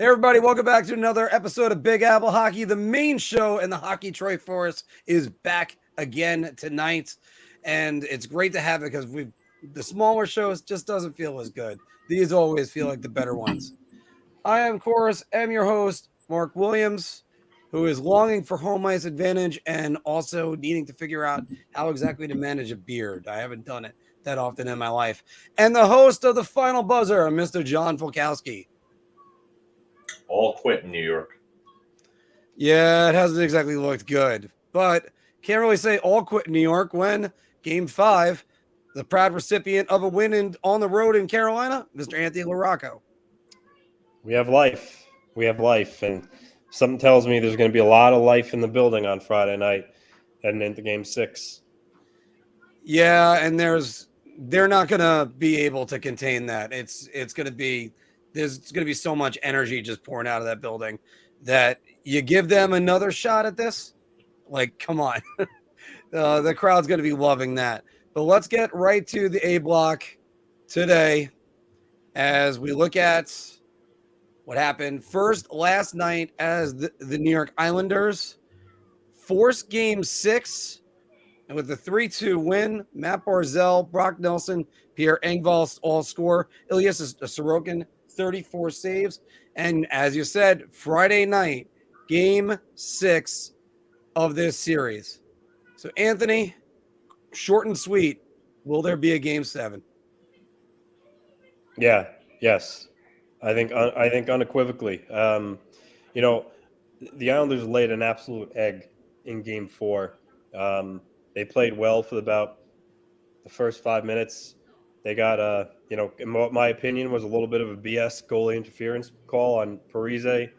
Hey, everybody, welcome back to another episode of Big Apple Hockey. The main show in the Hockey Troy Forest is back again tonight. And it's great to have it because the smaller shows just doesn't feel as good. These always feel like the better ones. I, of course, am your host, Marc Williams, who is longing for home ice advantage and also needing to figure out how exactly to manage a beard. I haven't done it that often in my life. And the host of the Final Buzzer, Mr. John Folkowski. All quit in New York. Yeah, it hasn't exactly looked good, but can't really say all quit in New York when Game 5, the proud recipient of a win on the road in Carolina, Mr. Anthony LaRocco. We have life. And something tells me there's going to be a lot of life in the building on Friday night heading into Game 6. Yeah, and they're not going to be able to contain that. There's going to be so much energy just pouring out of that building that you give them another shot at this. Like, come on. The crowd's going to be loving that. But let's get right to the A block today as we look at what happened first last night as the New York Islanders forced Game 6. And with the 3-2 win, Matt Barzal, Brock Nelson, Pierre Engvall all score. Ilyas Sorokin, 34 saves. And as you said, Friday night, Game 6 of this series. So, Anthony, short and sweet, will there be a Game 7? Yes. I think unequivocally. The Islanders laid an absolute egg in Game 4. They played well for about the first 5 minutes. They got, in my opinion, was a little bit of a BS goalie interference call on Parise.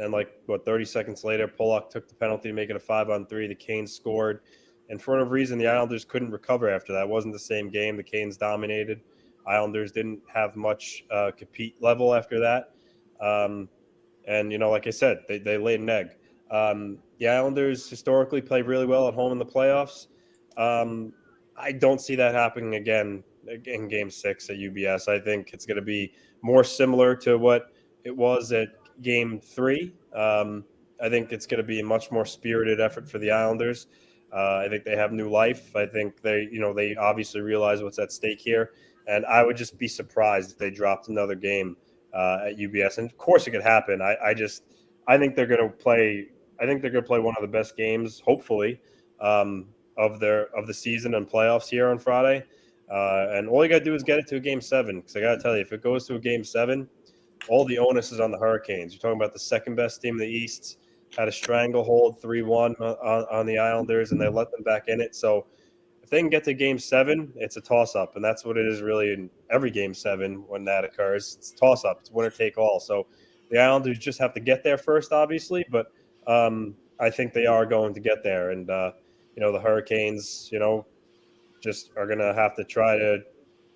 And 30 seconds later, Pollock took the penalty to make it a 5-on-3. The Canes scored. And for whatever reason, the Islanders couldn't recover after that. It wasn't the same game. The Canes dominated. Islanders didn't have much compete level after that. Like I said, they laid an egg. The Islanders historically play really well at home in the playoffs. I don't see that happening again in Game 6 at UBS. I think it's going to be more similar to what it was at Game 3. I think it's going to be a much more spirited effort for the Islanders. I think they have new life. I think they obviously realize what's at stake here. And I would just be surprised if they dropped another game at UBS. And of course it could happen. I think they're going to play. I think they're going to play one of the best games, hopefully, of the season and playoffs here on Friday. And all you got to do is get it to a Game 7. Because I got to tell you, if it goes to a Game 7, all the onus is on the Hurricanes. You're talking about the second best team in the East. Had a stranglehold 3-1 on the Islanders, and they let them back in it. So if they can get to Game 7, it's a toss-up, and that's what it is really in every Game 7 when that occurs. It's a toss-up. It's winner take all. So the Islanders just have to get there first, obviously, but I think they are going to get there. And, the Hurricanes, just are going to have to try to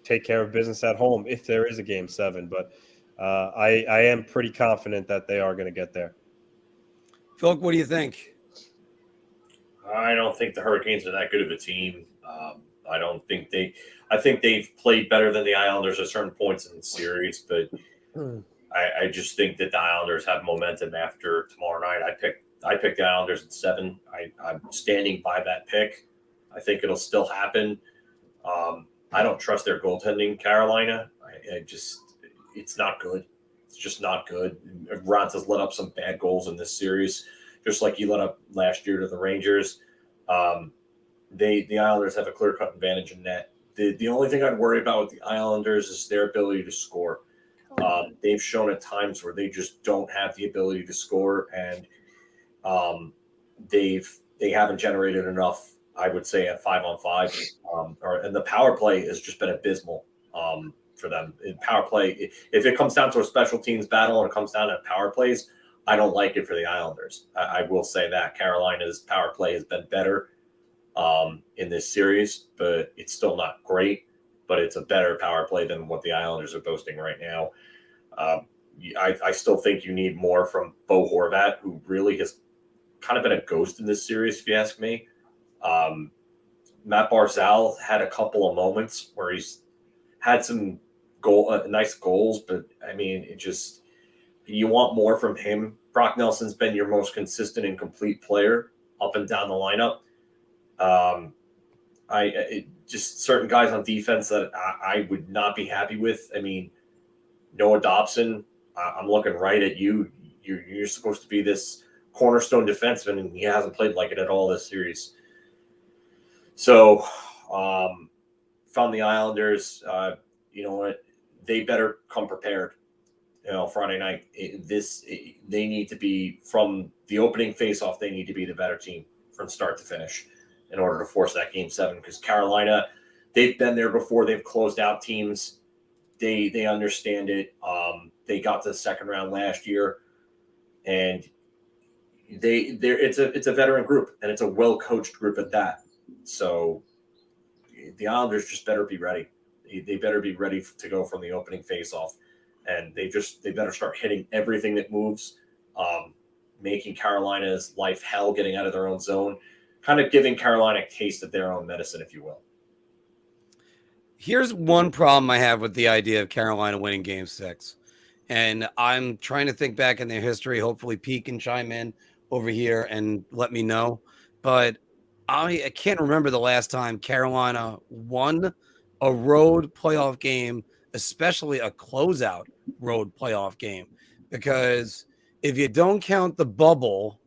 take care of business at home if there is a Game 7. But I am pretty confident that they are going to get there. Phil, what do you think? I don't think the Hurricanes are that good of a team. I think they've played better than the Islanders at certain points in the series, but I just think that the Islanders have momentum after tomorrow night. I picked the Islanders at 7. I'm standing by that pick. I think it'll still happen. I don't trust their goaltending, Carolina. It's not good. It's just not good. Rance has let up some bad goals in this series, just like he let up last year to the Rangers. The Islanders have a clear-cut advantage in net. The only thing I'd worry about with the Islanders is their ability to score. They've shown at times where they just don't have the ability to score, and they haven't generated enough, I would say, at 5-on-5. And the power play has just been abysmal for them. In power play, if it comes down to a special teams battle and it comes down to power plays, I don't like it for the Islanders. I will say that Carolina's power play has been better in this series, but it's still not great. But it's a better power play than what the Islanders are boasting right now. I still think you need more from Bo Horvat, who really has kind of been a ghost in this series, if you ask me. Matt Barzal had a couple of moments where he's had some nice goals, but I mean, you want more from him. Brock Nelson's been your most consistent and complete player up and down the lineup. Just certain guys on defense that I would not be happy with. I mean, Noah Dobson, I'm looking right at you. You're supposed to be this cornerstone defenseman, and he hasn't played like it at all this series. So, from the Islanders, you know what? They better come prepared. You know, Friday night, they need to be, from the opening faceoff, they need to be the better team from start to finish in order to force that game 7. Because Carolina, they've been there before. They've closed out teams. They understand it. They got to the second round last year, and it's a veteran group, and it's a well coached group at that. So the Islanders just better be ready. They better be ready to go from the opening faceoff, and they better start hitting everything that moves, making Carolina's life hell, getting out of their own zone, kind of giving Carolina a taste of their own medicine, if you will. Here's one problem I have with the idea of Carolina winning Game 6. And I'm trying to think back in their history. Hopefully Pete can chime in over here and let me know. But I can't remember the last time Carolina won a road playoff game, especially a closeout road playoff game. Because if you don't count the bubble,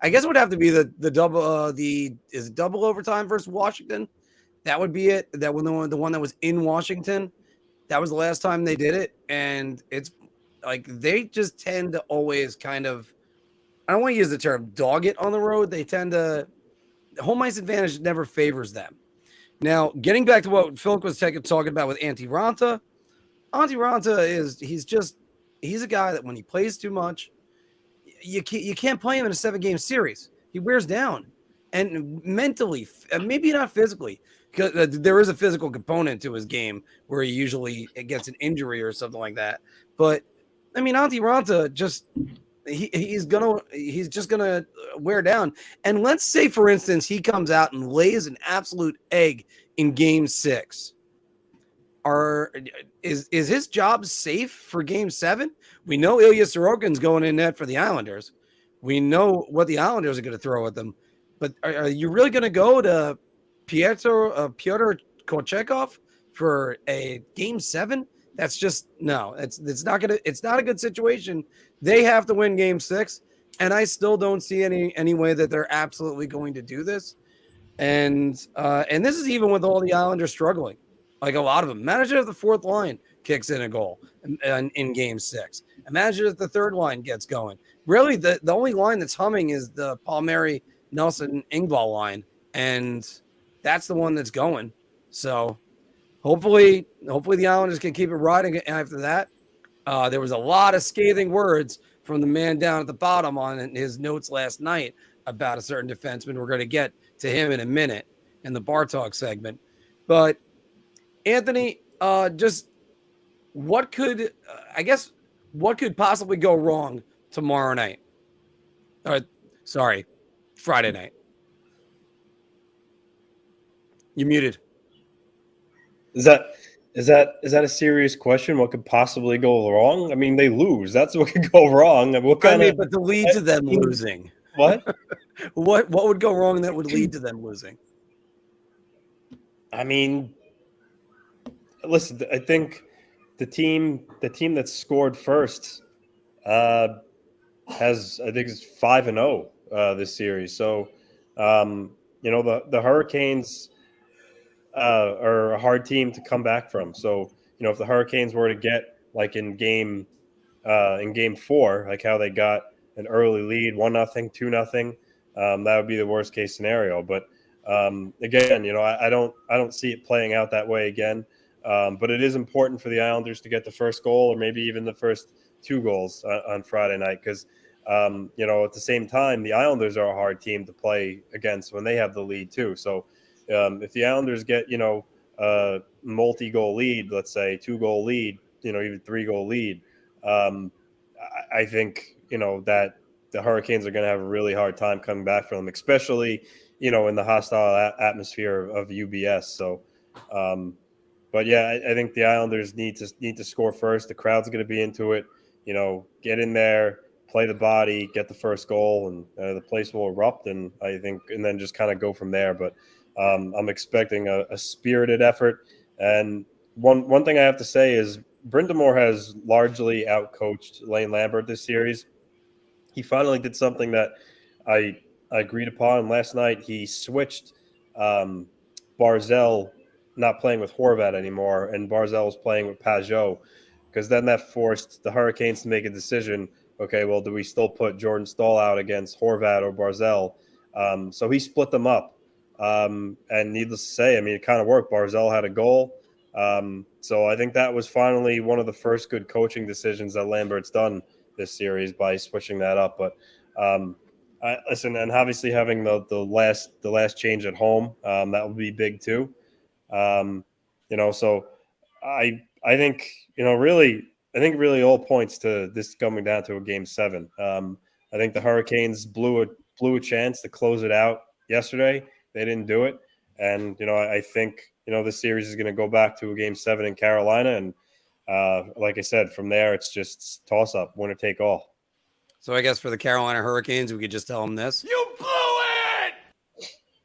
I guess it would have to be the double is it double overtime versus Washington? That would be it. That one, the one that was in Washington, that was the last time they did it. And it's like they just tend to always kind of, I don't want to use the term dog it on the road. They tend to, home ice advantage never favors them. Now, getting back to what Phil was talking about with Antti Raanta he's a guy that when he plays too much, you can't play him in a 7-game series. He wears down, and mentally, maybe not physically, because there is a physical component to his game where he usually gets an injury or something like that. But I mean, Antti Raanta he's just gonna wear down. And let's say, for instance, he comes out and lays an absolute egg in Game 6. Is his job safe for Game 7? We know Ilya Sorokin's going in net for the Islanders. We know what the Islanders are going to throw at them. But are you really going to go to Pyotr Kochekov for a Game 7? That's just no. It's not a good situation. They have to win Game 6, and I still don't see any way that they're absolutely going to do this. And this is even with all the Islanders struggling. Like a lot of them. Imagine if the fourth line kicks in a goal in Game 6. Imagine if the third line gets going. Really, the only line that's humming is the Palmieri, Nelson, Engvall line, and that's the one that's going. So hopefully the Islanders can keep it riding after that. There was a lot of scathing words from the man down at the bottom on his notes last night about a certain defenseman. We're going to get to him in a minute in the Bar Talk segment. But Anthony, just what could possibly go wrong tomorrow night? Friday night. You're muted. Is that a serious question? What could possibly go wrong? I mean, they lose. That's what could go wrong. But the lead to them losing. What? What would go wrong that would lead to them losing? I mean, listen, I think the team that scored first it's 5-0 this series. So the Hurricanes are a hard team to come back from. So if the Hurricanes were to get like in game 4, like how they got an early lead, 1-0, 2-0, that would be the worst case scenario. But again, I don't see it playing out that way again. But it is important for the Islanders to get the first goal, or maybe even the first 2 goals on Friday night, because at the same time, the Islanders are a hard team to play against when they have the lead too. So if the Islanders get a multi-goal lead, let's say 2-goal lead, even 3-goal lead, I think that the Hurricanes are going to have a really hard time coming back from them, especially in the hostile atmosphere of UBS. So. But yeah, I think the Islanders need to score first. The crowd's going to be into it. get in there, play the body, get the first goal, and the place will erupt. And I think, and then just kind of go from there. But I'm expecting a spirited effort. And one thing I have to say is Brindamore has largely outcoached Lane Lambert this series. He finally did something that I agreed upon last night. He switched Barzell not playing with Horvat anymore, and Barzell was playing with Pajot, because then that forced the Hurricanes to make a decision. Okay, well, do we still put Jordan Staal out against Horvat or Barzell? So he split them up. And needless to say, I mean, it kind of worked. Barzell had a goal. So I think that was finally one of the first good coaching decisions that Lambert's done this series by switching that up. But listen, and obviously having the last change at home, that will be big too. So I think really all points to this coming down to a game 7. I think the Hurricanes blew a chance to close it out yesterday. They didn't do it, and I think this series is going to go back to a game 7 in Carolina, and like I said, from there it's just toss up, winner take all. So I guess for the Carolina Hurricanes, we could just tell them this. You blew it.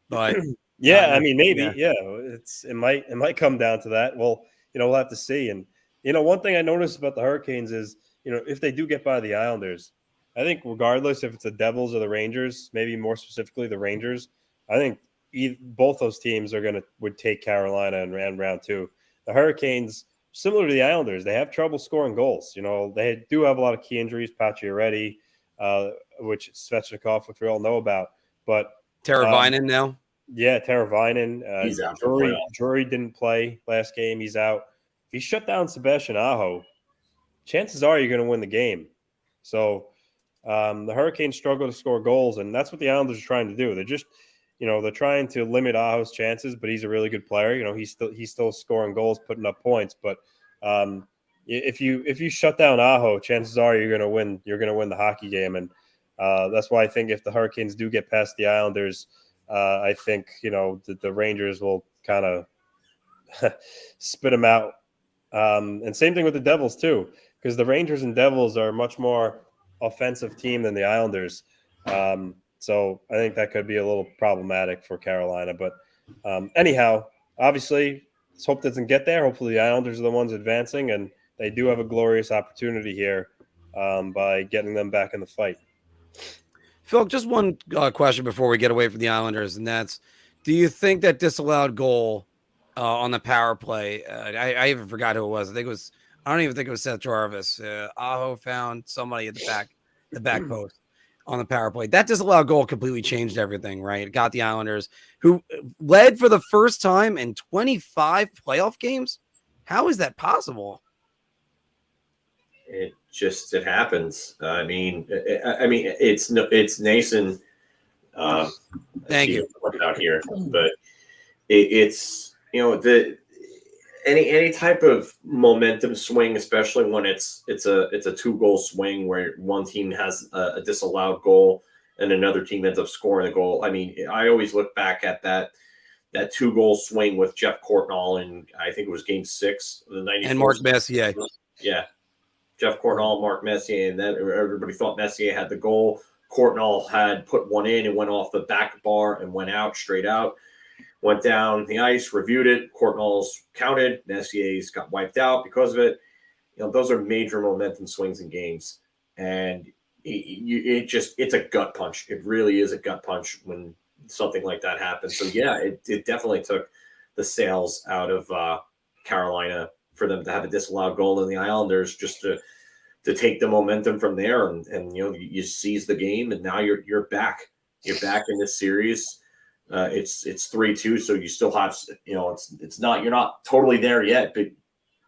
But yeah, I mean, maybe, yeah, it might come down to that. Well, we'll have to see. And one thing I noticed about the Hurricanes is, if they do get by the Islanders, I think regardless if it's the Devils or the Rangers, maybe more specifically the Rangers, I think both those teams would take Carolina in round 2. The Hurricanes, similar to the Islanders, they have trouble scoring goals. They do have a lot of key injuries, Pacioretty, which Svechnikov, which we all know about. But Teravainen now? Yeah, Teravainen. He's out. Drury didn't play last game. He's out. If you shut down Sebastian Aho, chances are you're going to win the game. So the Hurricanes struggle to score goals, and that's what the Islanders are trying to do. They're just, they're trying to limit Aho's chances, but he's a really good player. He's still scoring goals, putting up points. But if you shut down Aho, chances are you're going to win. You're going to win the hockey game, and that's why I think if the Hurricanes do get past the Islanders, I think the Rangers will kind of spit them out. And same thing with the Devils too, because the Rangers and Devils are a much more offensive team than the Islanders. So I think that could be a little problematic for Carolina. But anyhow, obviously, let's hope it doesn't get there. Hopefully the Islanders are the ones advancing, and they do have a glorious opportunity here by getting them back in the fight. Phil, just one question before we get away from the Islanders, and that's, do you think that disallowed goal on the power play, I even forgot who it was. I don't even think it was Seth Jarvis. Aho found somebody at the back post on the power play. That disallowed goal completely changed everything, right? It got the Islanders, who led for the first time in 25 playoff games. How is that possible? It happens. I mean, it's Nason. Thank you. Out here, but it's any type of momentum swing, especially when it's a 2-goal swing where one team has a disallowed goal and another team ends up scoring a goal. I mean, I always look back at that 2-goal swing with Jeff Courtnall, and I think it was Game 6 of the 94. And Marc Messier. Yeah. Jeff Courtnall, Marc Messier, and then everybody thought Messier had the goal. Courtnall had put one in and went off the back bar and went out, straight out. Went down the ice, reviewed it. Courtnall's counted. Messier's got wiped out because of it. Those are major momentum swings in games. And it's a gut punch. It really is a gut punch when something like that happens. So, yeah, it definitely took the sails out of Carolina for them to have a disallowed goal in the Islanders, just to take the momentum from there, and you seize the game, and now you're back. You're back in this series. It's 3-2, so you still have it's not, you're not totally there yet, but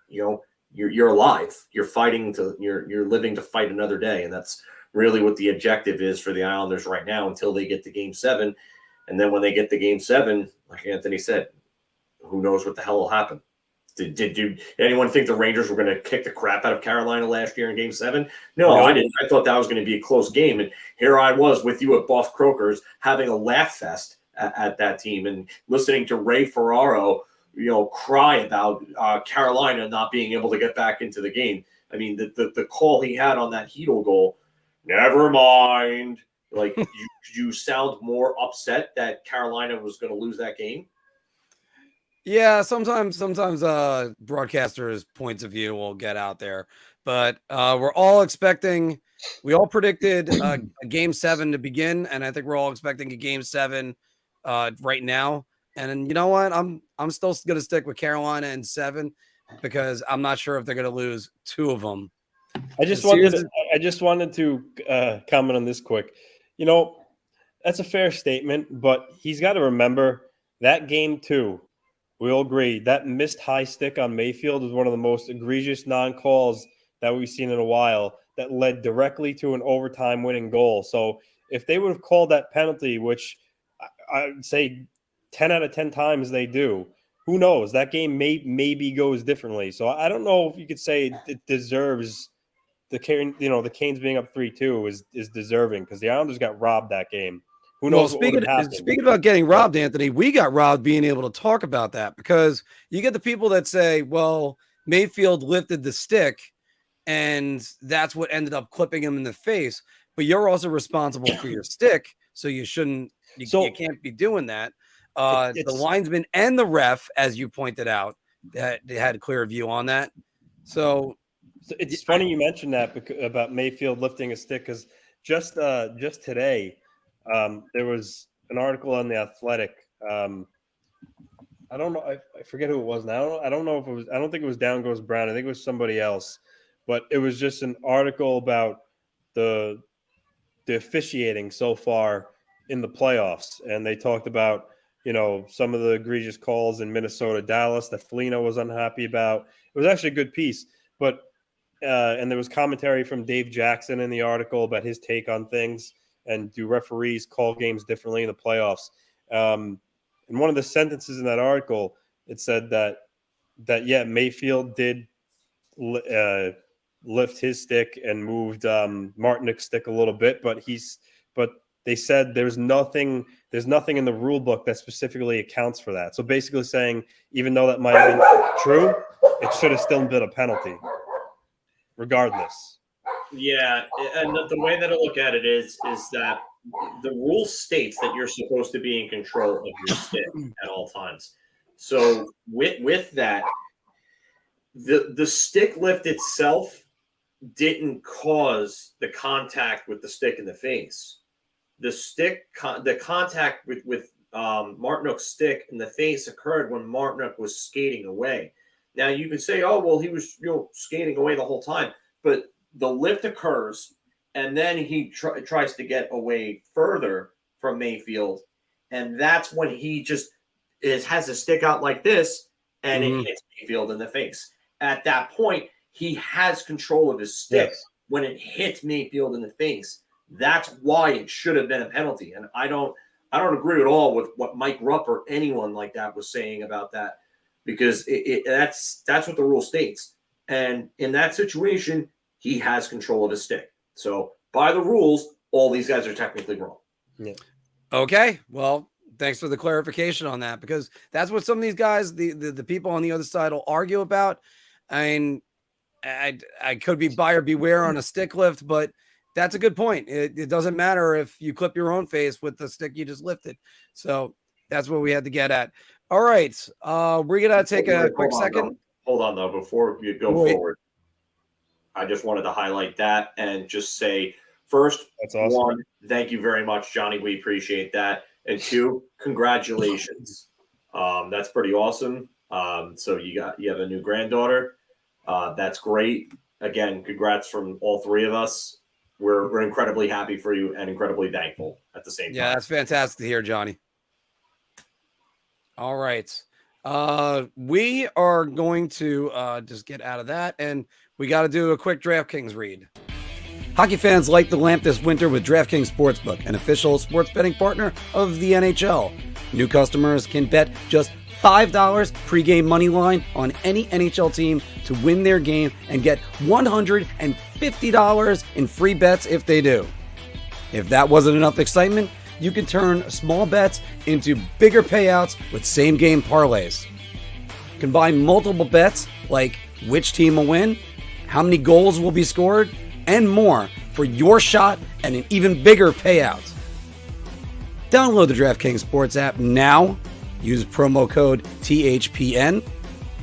you're alive. You're fighting you're living to fight another day, and that's really what the objective is for the Islanders right now until they get to Game 7, and then when they get to Game 7, like Anthony said, who knows what the hell will happen. Did anyone think the Rangers were going to kick the crap out of Carolina last year in Game 7? No, I didn't. I thought that was going to be a close game. And here I was with you at Boss Croker's having a laugh fest at that team and listening to Ray Ferraro, cry about Carolina not being able to get back into the game. I mean, the call he had on that Heedle goal, never mind. Like, you sound more upset that Carolina was going to lose that game? Yeah, sometimes broadcasters' points of view will get out there, but we all predicted a game 7 to begin, and I think we're all expecting a game 7 right now. And you know what? I'm still going to stick with Carolina in 7 because I'm not sure if they're going to lose 2 of them. I just wanted to comment on this quick. You know, that's a fair statement, but he's got to remember that game 2. We all agree that missed high stick on Mayfield was one of the most egregious non-calls that we've seen in a while that led directly to an overtime winning goal. So if they would have called that penalty, which I'd say 10 out of 10 times they do, who knows? That game maybe goes differently. So I don't know if you could say it deserves the Canes being up 3-2 is deserving because the Islanders got robbed that game. Who knows? Well, speaking about getting robbed, Anthony, we got robbed being able to talk about that because you get the people that say, well, Mayfield lifted the stick and that's what ended up clipping him in the face. But you're also responsible for your stick, so you shouldn't. You can't be doing that. The linesman and the ref, as you pointed out, that they had a clear view on that. So it's funny you mentioned that about Mayfield lifting a stick because just today. There was an article on The Athletic. I don't know. I forget who it was now. I don't know if it was. I don't think it was Down Goes Brown. I think it was somebody else. But it was just an article about the officiating so far in the playoffs, and they talked about some of the egregious calls in Minnesota, Dallas that Foligno was unhappy about. It was actually a good piece, but and there was commentary from Dave Jackson in the article about his take on things. And do referees call games differently in the playoffs? In one of the sentences in that article, it said that Mayfield did lift his stick and moved Martinick's stick a little bit, but they said there's nothing in the rule book that specifically accounts for that. So basically saying, even though that might have been true, it should have still been a penalty, regardless. Yeah, and the way that I look at it is that the rule states that you're supposed to be in control of your stick at all times. So with that, the stick lift itself didn't cause the contact with the stick in the face. The contact with Martinook's stick in the face occurred when Martinook was skating away. Now you can say, oh well, he was skating away the whole time, but the lift occurs, and then he tries to get away further from Mayfield, and that's when he just has a stick out like this, and it hits Mayfield in the face. At that point, he has control of his stick. Yes. When it hits Mayfield in the face, that's why it should have been a penalty. And I don't agree at all with what Mike Rupp or anyone like that was saying about that, because that's what the rule states. And in that situation, he has control of his stick. So by the rules, all these guys are technically wrong. Yeah. Okay. Well, thanks for the clarification on that, because that's what some of these guys, the people on the other side will argue about. I mean, I could be buyer beware on a stick lift, but that's a good point. It doesn't matter if you clip your own face with the stick you just lifted. So that's what we had to get at. All right. We're going to take a quick second. Hold on, though, before you go forward. I just wanted to highlight that and just say, first, that's awesome. 1, thank you very much, Johnny. We appreciate that. And 2, congratulations. That's pretty awesome. So you have a new granddaughter. That's great. Again, congrats from all 3 of us. We're incredibly happy for you and incredibly thankful at the same time. Yeah, that's fantastic to hear, Johnny. All right. We are going to just get out of that, and we got to do a quick DraftKings read. Hockey fans light the lamp this winter with DraftKings Sportsbook, an official sports betting partner of the NHL. New customers can bet just $5 pregame money line on any NHL team to win their game and get $150 in free bets if they do. If that wasn't enough excitement, you can turn small bets into bigger payouts with same-game parlays. Combine multiple bets like which team will win, how many goals will be scored, and more for your shot and an even bigger payout. Download the DraftKings Sports app now. Use promo code THPN.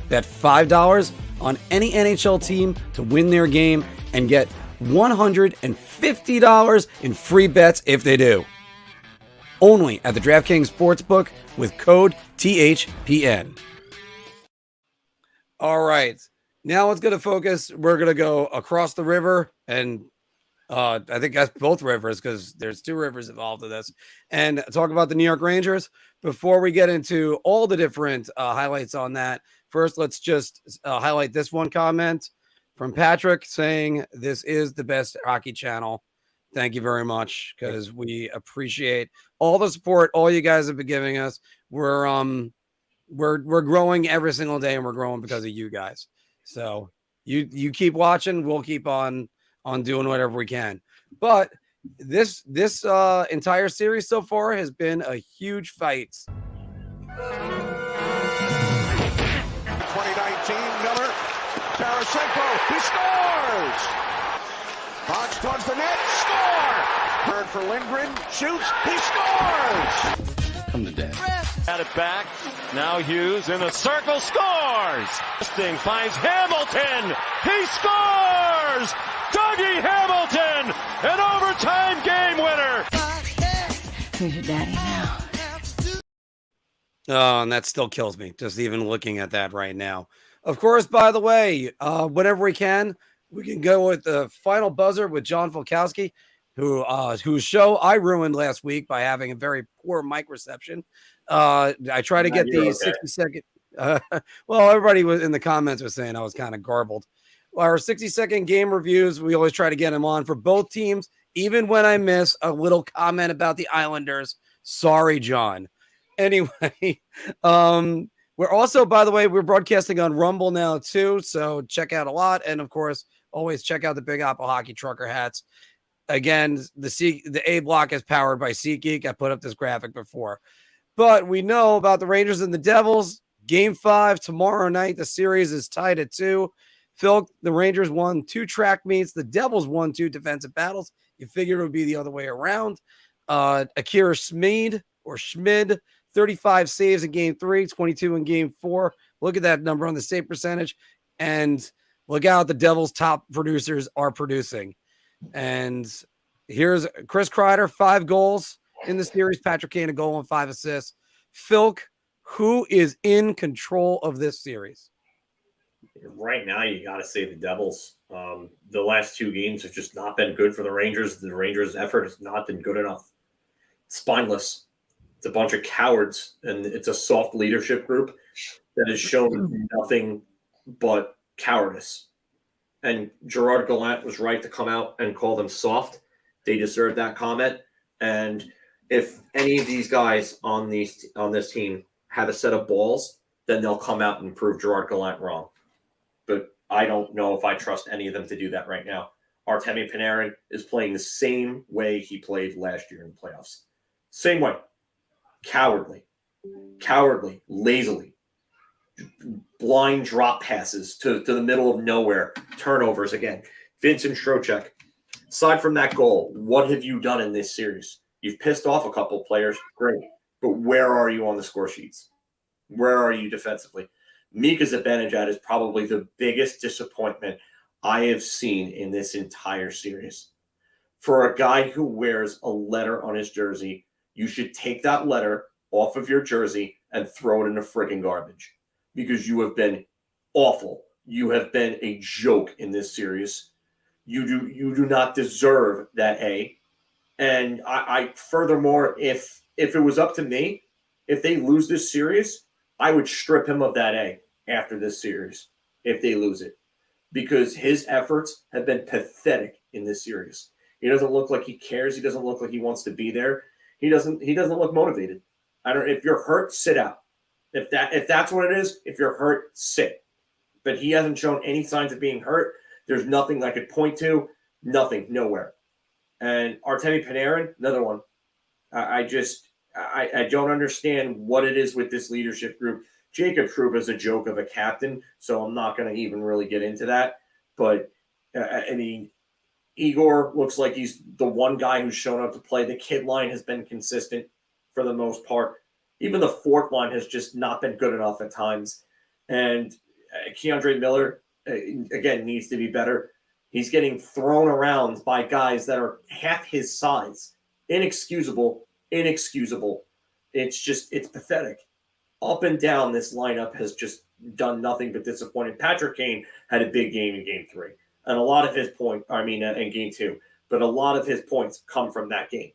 Bet $5 on any NHL team to win their game and get $150 in free bets if they do. Only at the DraftKings Sportsbook with code THPN. All right. Now let's go to focus. We're going to go across the river, and I think that's both rivers because there's two rivers involved in this, and talk about the New York Rangers. Before we get into all the different highlights on that, first, let's just highlight this one comment from Patrick saying, "This is the best hockey channel." Thank you very much, because we appreciate all the support all you guys have been giving us. We're growing every single day, and we're growing because of you guys. So you keep watching, we'll keep on doing whatever we can. But this entire series so far has been a huge fight. 2019, Miller, Tarasenko, he scores! Box towards the net, score! Turn for Lindgren, shoots, he scores! Come to dad. Had it back, now Hughes in the circle, scores! Sting finds Hamilton, he scores! Dougie Hamilton, an overtime game winner! Who's your daddy now? Oh, and that still kills me, just even looking at that right now. Of course, by the way, whenever we can go with the final buzzer with John Volkowski, whose show I ruined last week by having a very poor mic reception. I try to get the 60-second. Well, everybody was in the comments was saying I was kind of garbled. Our 60-second game reviews, we always try to get them on for both teams, even when I miss a little comment about the Islanders. Sorry, John. Anyway, we're also, by the way, we're broadcasting on Rumble now too, so check out a lot, and of course, always check out the Big Apple Hockey Trucker hats. Again, the A block is powered by SeatGeek. I put up this graphic before, but we know about the Rangers and the Devils. Game 5 tomorrow night. The series is tied at 2. Phil, the Rangers won 2 track meets. The Devils won 2 defensive battles. You figured it would be the other way around. Akira Schmid, 35 saves in game 3, 22 in game 4. Look at that number on the save percentage. And look out, the Devils' top producers are producing. And here's Chris Kreider, 5 goals in the series. Patrick Kane, a goal and 5 assists. Philk, who is in control of this series? Right now, you got to say the Devils. The last 2 games have just not been good for the Rangers. The Rangers' effort has not been good enough. Spineless. It's a bunch of cowards, and it's a soft leadership group that has shown nothing but cowardice. And Gerard Gallant was right to come out and call them soft. They deserve that comment. And if any of these guys on this team have a set of balls, then they'll come out and prove Gerard Gallant wrong. But I don't know if I trust any of them to do that right now. Artemi Panarin is playing the same way he played last year in the playoffs. Same way. Cowardly, lazily, blind drop passes to the middle of nowhere, turnovers again. Vincent Trocheck, aside from that goal, what have you done in this series? You've pissed off a couple of players, great, but where are you on the score sheets? Where are you defensively? Mika Zibanejad is probably the biggest disappointment I have seen in this entire series. For a guy who wears a letter on his jersey, you should take that letter off of your jersey and throw it in the friggin' garbage, because you have been awful. You have been a joke in this series. You do not deserve that A. And I furthermore, if it was up to me, if they lose this series, I would strip him of that A after this series if they lose it, because his efforts have been pathetic in this series. He doesn't look like he cares. He doesn't look like he wants to be there. He doesn't look motivated. If you're hurt, sit out. If that's what it is, if you're hurt, sit. But he hasn't shown any signs of being hurt. There's nothing I could point to. Nothing, nowhere. And Artemi Panarin, another one. I don't understand what it is with this leadership group. Jacob Trouba is a joke of a captain, so I'm not going to even really get into that. But I mean, Igor looks like he's the one guy who's shown up to play. The kid line has been consistent for the most part. Even the fourth line has just not been good enough at times. And Keandre Miller, again, needs to be better. He's getting thrown around by guys that are half his size. Inexcusable. It's pathetic. Up and down, this lineup has just done nothing but disappointing. Patrick Kane had a big game in Game 3. And a lot of his in Game 2. But a lot of his points come from that game.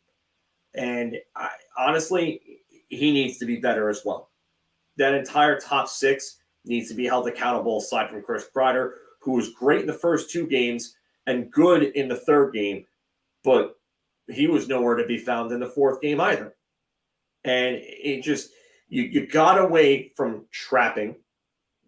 And honestly, he needs to be better as well. That entire top six needs to be held accountable aside from Chris Kreider, who was great in the first 2 games and good in the third game, but he was nowhere to be found in the fourth game either. And it just, you got away from trapping,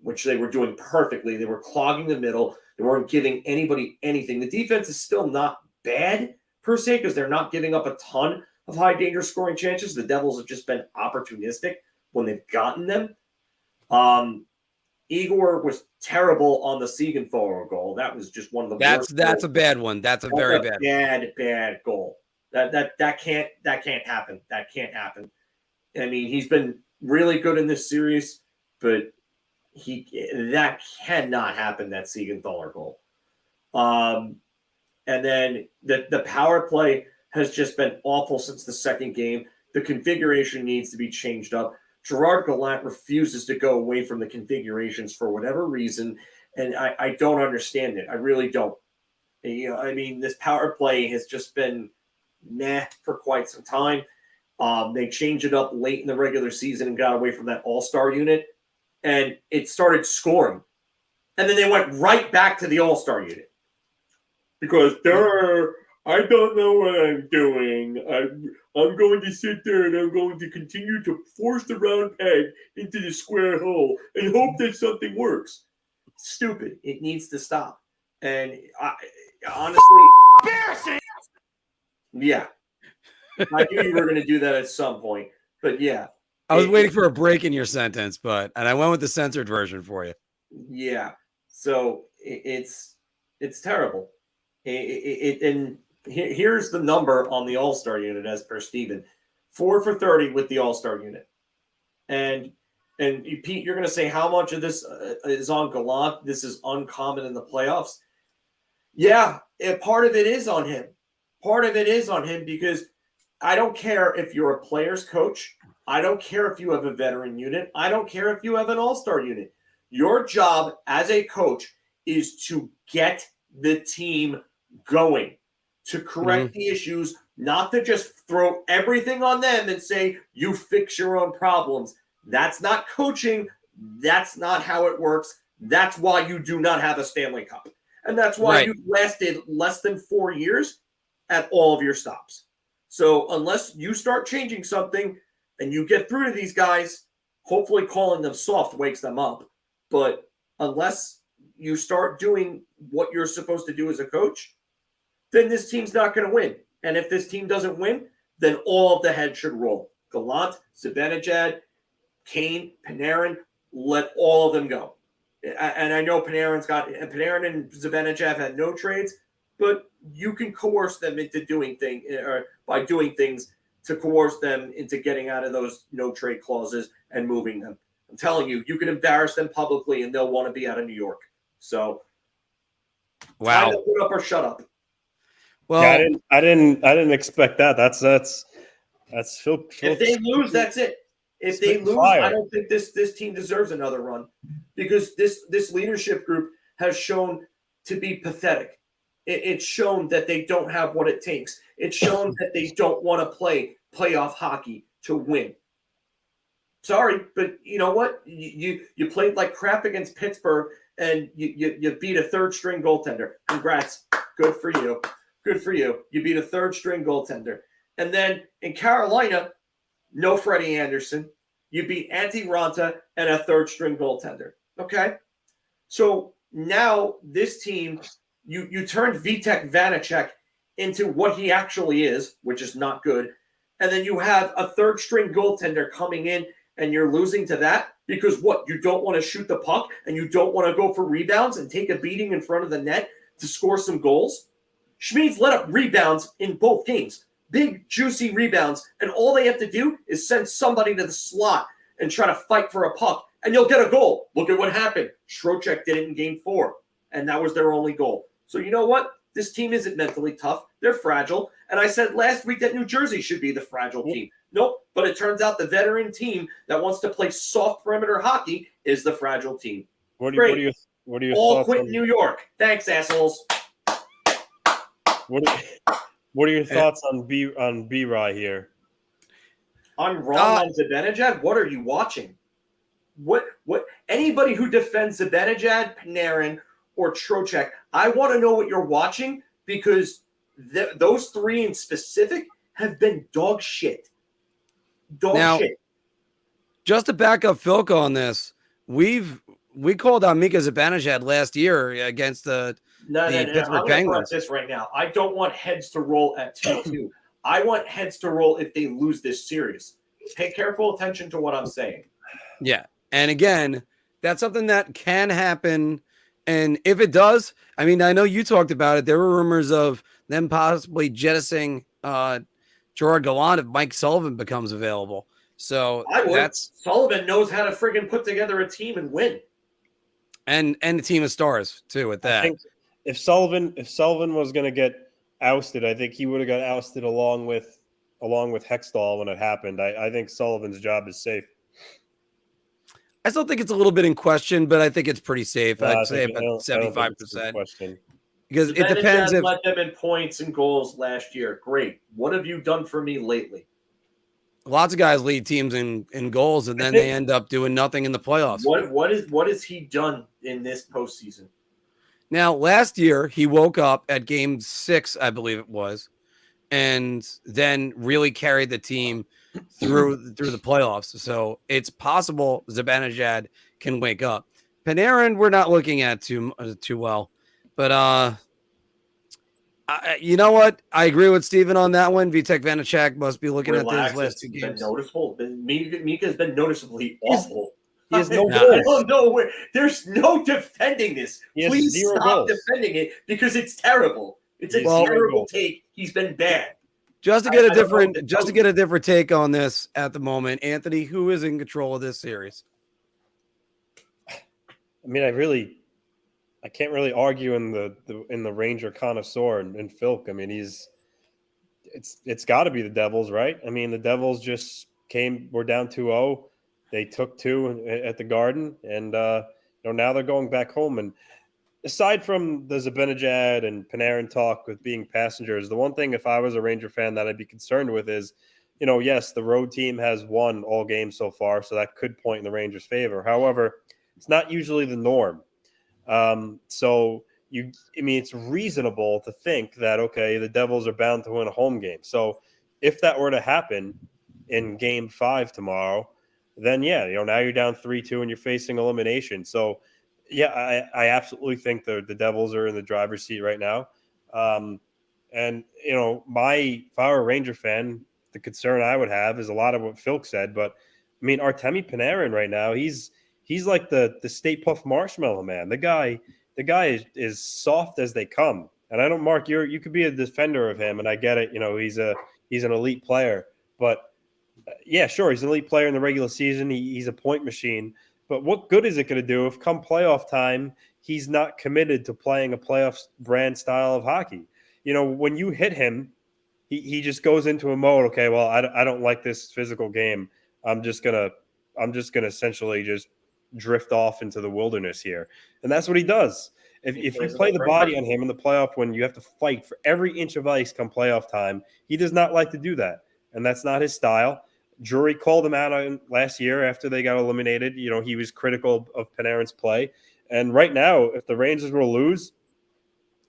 which they were doing perfectly. They were clogging the middle. They weren't giving anybody anything. The defense is still not bad per se because they're not giving up a ton of high danger scoring chances. The Devils have just been opportunistic when they've gotten them. Igor was terrible on the Siegenthaler goal. That was just one of the worst. That's a bad one. That's a very bad goal. That can't happen. That can't happen. I mean, he's been really good in this series, but that cannot happen. That Siegenthaler goal. And then the power play has just been awful since the second game. The configuration needs to be changed up. Gerard Gallant refuses to go away from the configurations for whatever reason, and I don't understand it. I really don't. I mean, this power play has just been meh for quite some time. They changed it up late in the regular season and got away from that all-star unit, and it started scoring. And then they went right back to the all-star unit. Because I don't know what I'm doing. I'm going to sit there and I'm going to continue to force the round peg into the square hole and hope that something works. Stupid. It needs to stop. And honestly, embarrassing. Yeah. I knew you were going to do that at some point. But yeah. I was waiting for a break in your sentence, and I went with the censored version for you. Yeah. So it's terrible. And here's the number on the All-Star unit as per Steven. 4 for 30 with the All-Star unit. And Pete, you're going to say how much of this is on Gallant? This is uncommon in the playoffs. Yeah, part of it is on him. Part of it is on him because I don't care if you're a player's coach. I don't care if you have a veteran unit. I don't care if you have an all-star unit. Your job as a coach is to get the team going, to correct the issues, not to just throw everything on them and say, you fix your own problems. That's not coaching. That's not how it works. That's why you do not have a Stanley Cup. And that's why you've lasted less than 4 years at all of your stops. So unless you start changing something and you get through to these guys, hopefully calling them soft wakes them up. But unless you start doing what you're supposed to do as a coach, then this team's not going to win. And if this team doesn't win, then all of the heads should roll. Gallant, Zibanejad, Kane, Panarin, let all of them go. And I know Panarin and Zibanejad had no trades, but you can coerce them into doing things, or by doing things to coerce them into getting out of those no trade clauses and moving them. I'm telling you, you can embarrass them publicly and they'll want to be out of New York. So, wow, put up or shut up. Well, yeah, I didn't expect that. That's Phil. If they lose, that's it. If they lose, I don't think this team deserves another run because this leadership group has shown to be pathetic. It's shown that they don't have what it takes. It's shown that they don't want to play playoff hockey to win. Sorry, but you know what? You played like crap against Pittsburgh and you beat a third string goaltender. Congrats. Good for you. Good for you. You beat a third string goaltender. And then in Carolina, no Freddie Anderson. You beat Antti Raanta and a third string goaltender. Okay? So now this team, you turned Vitek Vanacek into what he actually is, which is not good. And then you have a third string goaltender coming in and you're losing to that because what? You don't want to shoot the puck and you don't want to go for rebounds and take a beating in front of the net to score some goals. Schmid's let up rebounds in both games. Big, juicy rebounds. And all they have to do is send somebody to the slot and try to fight for a puck. And you'll get a goal. Look at what happened. Trocheck did it in game 4. And that was their only goal. So you know what? This team isn't mentally tough. They're fragile. And I said last week that New Jersey should be the fragile team. Nope. But it turns out the veteran team that wants to play soft perimeter hockey is the fragile team. What are your all thoughts quit on, New York. Thanks, assholes. What are your thoughts on B-Rye here? I'm wrong on Zibanejad. What are you watching? What anybody who defends Zibanejad, Panarin, or Trocheck, I want to know what you're watching because those three in specific have been dog shit. Dog shit. Just to back up Philco on this, we called on Mika Zibanejad last year against the Pittsburgh Penguins. This right now. I don't want heads to roll at 2-2. I want heads to roll if they lose this series. Pay careful attention to what I'm saying. Yeah. And again, that's something that can happen. And if it does, I mean, I know you talked about it. There were rumors of them possibly jettisoning Gerard Gallant if Mike Sullivan becomes available. So Sullivan knows how to friggin' put together a team and win. And a team of stars too at that. I think if Sullivan was going to get ousted, I think he would have got ousted along with Hextall when it happened. I think Sullivan's job is safe. I still think it's a little bit in question, but I think it's pretty safe. I'd say about 75%. Because it depends if let them in points and goals last year. Great. What have you done for me lately? Lots of guys lead teams in goals, and then they end up doing nothing in the playoffs. What has he done in this postseason? Now, last year he woke up at game 6, I believe it was, and then really carried the team through the playoffs. So it's possible Zibanejad can wake up. Panarin, we're not looking at too well, but you know what? I agree with Steven on that one. Vitek Vanacek must be looking at these last 2 games. Been noticeable. Mika's been noticeably awful. He has no goals. I don't know where. There's no defending this. Please stop goals. defending it because it's terrible. It's a terrible take. He's been bad. Just to get a different take on this at the moment, Anthony, who is in control of this series? I mean, I can't really argue in the Ranger connoisseur and Philk. I mean, it's got to be the Devils, right? I mean, the Devils just we're down 2-0. They took 2 at the Garden, and now they're going back home. And aside from the Zibanejad and Panarin talk with being passengers, the one thing if I was a Ranger fan that I'd be concerned with is, yes, the road team has won all games so far, so that could point in the Rangers' favor. However, it's not usually the norm. It's reasonable to think that, okay, the Devils are bound to win a home game. So if that were to happen in game 5 tomorrow, then now you're down 3-2 and you're facing elimination. So I absolutely think the Devils are in the driver's seat right now. If I were a Ranger fan, the concern I would have is a lot of what Phil said, but I mean, Artemi Panarin right now, he's like the Stay Puft Marshmallow Man. The guy is soft as they come. And I don't, Mark, you could be a defender of him, and I get it. He's an elite player, but sure, he's an elite player in the regular season. He's a point machine. But what good is it going to do if come playoff time he's not committed to playing a playoff brand style of hockey? When you hit him, he just goes into a mode. Okay, well, I don't like this physical game. I'm just gonna essentially just drift off into the wilderness here. And that's what he does. If you play the body on him in the playoff when you have to fight for every inch of ice come playoff time, he does not like to do that. And that's not his style. Drury called him out on last year after they got eliminated. He was critical of Panarin's play. And right now, if the Rangers will lose,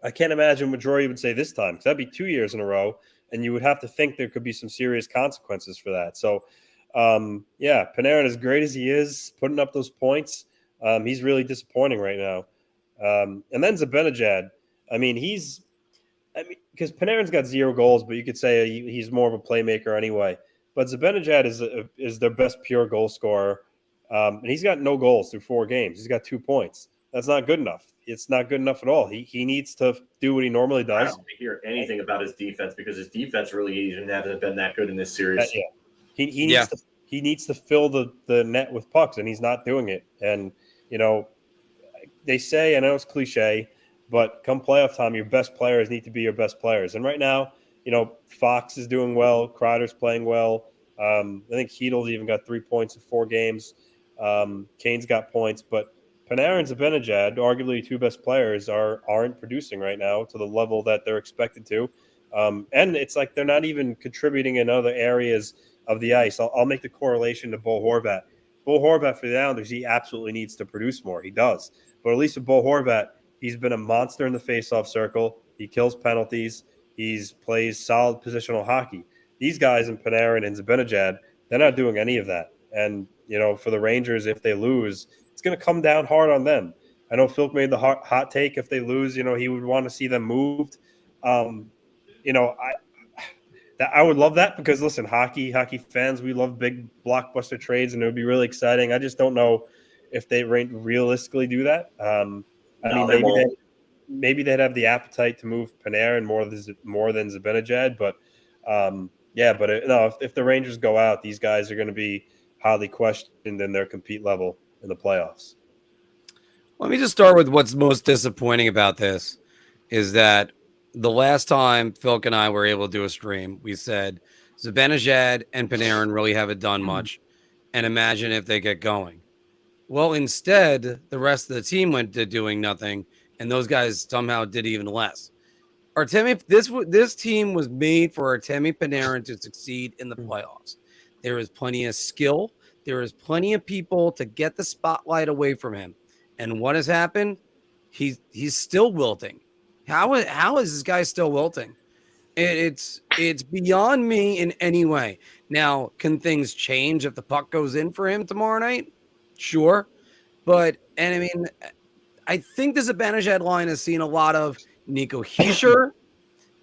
I can't imagine what Drury would say this time, because that'd be 2 years in a row. And you would have to think there could be some serious consequences for that. So, Panarin, as great as he is, putting up those points, he's really disappointing right now. And then Zibanejad, because Panarin's got 0 goals, but you could say he's more of a playmaker anyway. But Zibanejad is their best pure goal scorer, and he's got no goals through 4 games. He's got 2 points. That's not good enough. It's not good enough at all. He needs to do what he normally I does. don't hear anything about his defense because his defense really even hasn't been that good in this series. Yeah. He needs to fill the net with pucks, and he's not doing it. And they say, I know it's cliche, but come playoff time, your best players need to be your best players. And right now, Fox is doing well. Kreider's playing well. I think Heedle's even got 3 points in 4 games. Kane's got points, but Panarin and Zibanejad, arguably 2 best players, aren't producing right now to the level that they're expected to. And it's like they're not even contributing in other areas of the ice. I'll make the correlation to Bo Horvat. Bo Horvat for the Islanders, he absolutely needs to produce more. He does. But at least with Bo Horvat, he's been a monster in the faceoff circle. He kills penalties. He plays solid positional hockey. These guys in Panarin and Zibanejad, they're not doing any of that. And, for the Rangers, if they lose, it's going to come down hard on them. I know Phil made the hot take. If they lose, he would want to see them moved. I would love that because, listen, hockey fans, we love big blockbuster trades, and it would be really exciting. I just don't know if they realistically do that. Maybe they'd have the appetite to move Panarin more than Zibanejad, but if the Rangers go out, these guys are going to be highly questioned in their compete level in the playoffs. Let me just start with what's most disappointing about this is that the last time Phil and I were able to do a stream, we said Zibanejad and Panarin really haven't done much, and imagine if they get going. Well, instead, the rest of the team went to doing nothing, and those guys somehow did even less. This team was made for Artemi Panarin to succeed in the playoffs. There is plenty of skill. There is plenty of people to get the spotlight away from him. And what has happened? He's still wilting. How is this guy still wilting? It's beyond me in any way. Now, can things change if the puck goes in for him tomorrow night? Sure. I think the Zibanejad line has seen a lot of Nico Hischier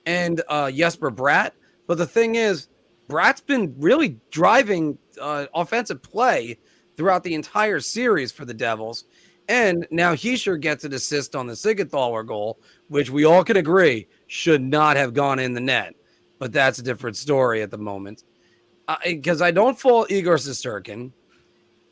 and Jesper Bratt. But the thing is, Bratt's been really driving offensive play throughout the entire series for the Devils. And now Hischier gets an assist on the Siegenthaler goal, which we all can agree should not have gone in the net. But that's a different story at the moment. Because I don't fault Igor Shesterkin.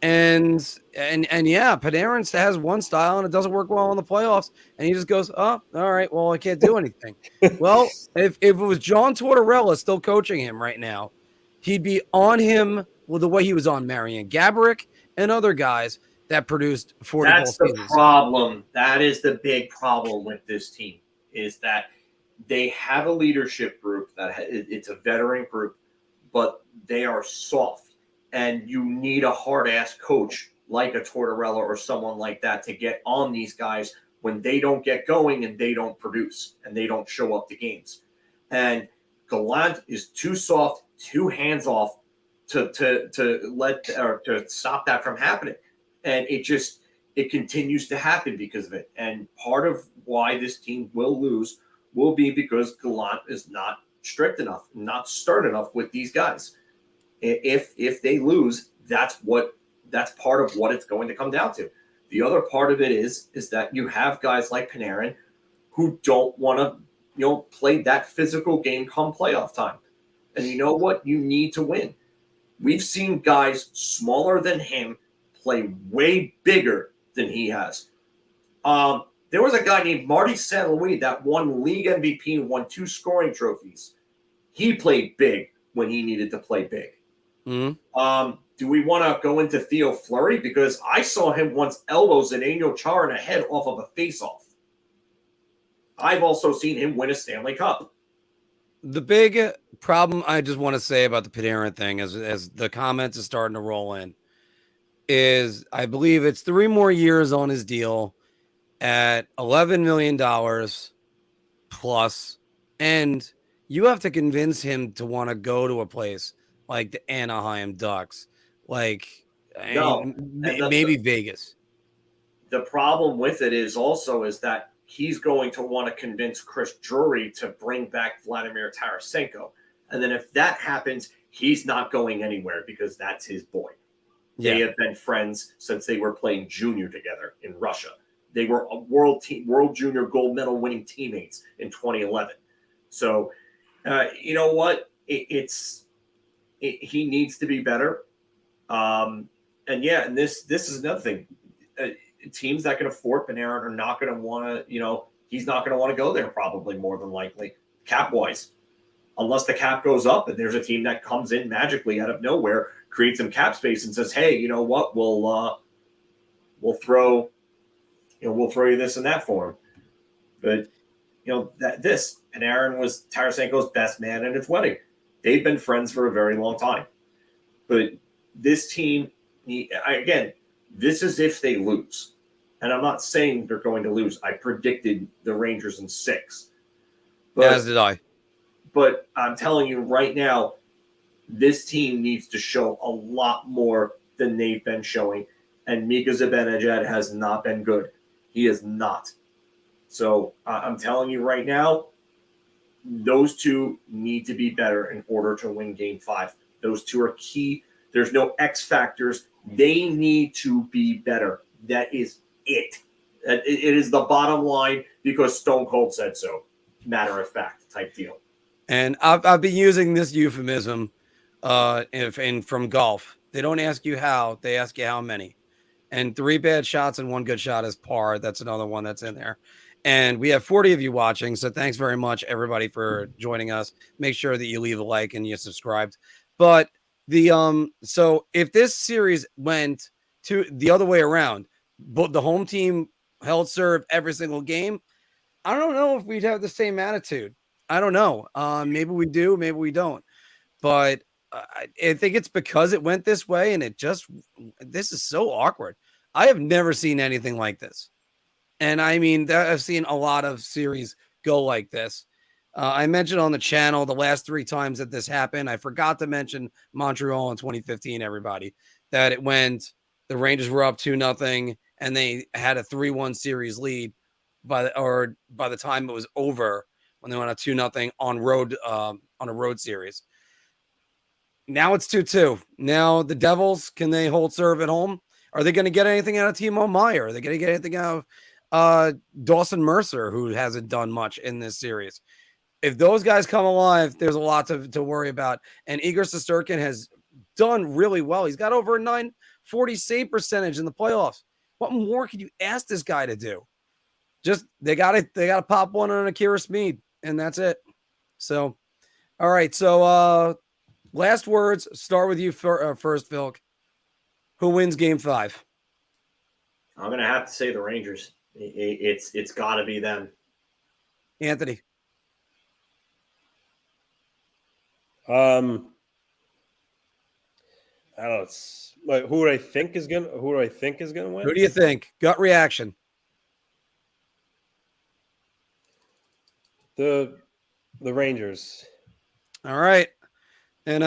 And Panarin has one style and it doesn't work well in the playoffs. And he just goes, oh, all right, well, I can't do anything. Well, if it was John Tortorella still coaching him right now, he'd be on him with the way he was on Marian Gaborik and other guys that produced 40 goals. That's the problem. That is the big problem with this team is that they have a leadership group it's a veteran group, but they are soft. And you need a hard-ass coach like a Tortorella or someone like that to get on these guys when they don't get going and they don't produce and they don't show up to games. And Gallant is too soft, too hands-off to stop that from happening. And it continues to happen because of it. And part of why this team will lose will be because Gallant is not strict enough, not stern enough with these guys. If they lose, that's part of what it's going to come down to. The other part of it is that you have guys like Panarin who don't want to play that physical game come playoff time. And you know what? You need to win. We've seen guys smaller than him play way bigger than he has. There was a guy named Marty St. Louis that won league MVP and won 2 scoring trophies. He played big when he needed to play big. Mm-hmm. Do we want to go into Theo Fleury? Because I saw him once elbows an Daniel Chara in the head off of a faceoff. I've also seen him win a Stanley Cup. The big problem I just want to say about the Panarin thing as the comments are starting to roll in is I believe it's 3 more years on his deal at $11 million plus. And you have to convince him to want to go to a place like the Anaheim Ducks, maybe Vegas. The problem with it is that he's going to want to convince Chris Drury to bring back Vladimir Tarasenko. And then if that happens, he's not going anywhere because that's his boy. They have been friends since they were playing junior together in Russia. They were a world junior gold medal winning teammates in 2011. So, you know what? He needs to be better. And this is another thing. Teams that can afford Panarin are not going to want to, he's not going to want to go there probably more than likely, cap-wise. Unless the cap goes up and there's a team that comes in magically out of nowhere, creates some cap space and says, hey, you know what, we'll throw you this and that for him. But, Panarin was Tarasenko's best man at his wedding. They've been friends for a very long time. But this team, this is if they lose. And I'm not saying they're going to lose. I predicted the Rangers in 6. As did I. But I'm telling you right now, this team needs to show a lot more than they've been showing. And Mika Zibanejad has not been good. He is not. So I'm telling you right now, those two need to be better in order to win Game 5. Those two are key. There's no X factors. They need to be better. That is it. It is the bottom line because Stone Cold said so. Matter of fact type deal. And I've been using this euphemism from golf. They don't ask you how, they ask you how many. And 3 bad shots and 1 good shot is par. That's another one that's in there. And we have 40 of you watching. So thanks very much, everybody, for joining us. Make sure that you leave a like and you subscribed. But so if this series went to the other way around, but the home team held serve every single game, I don't know if we'd have the same attitude. I don't know. Maybe we do, maybe we don't. But I think it's because it went this way, and this is so awkward. I have never seen anything like this. And I mean, I've seen a lot of series go like this. I mentioned on the channel the last 3 times that this happened. I forgot to mention Montreal in 2015, everybody, that it went, the Rangers were up 2-0 and they had a 3-1 series lead by the time it was over when they went a 2-0 on a road series. Now it's 2-2. Now the Devils, can they hold serve at home? Are they going to get anything out of Timo Meier? Are they going to get anything out of Dawson Mercer, who hasn't done much in this series? If those guys come alive, there's a lot to worry about. And Igor Shesterkin has done really well. He's got over a .940 save percentage in the playoffs. What more could you ask this guy to do? Just they got to pop one on Akira Smeed, and that's it. So, all right. So, last words. Start with you first, Phil. Who wins Game 5? I'm gonna have to say the Rangers. It's got to be them. Anthony. I don't know. It's like who do I think is gonna win? Who do you think? Gut reaction. The Rangers. All right. And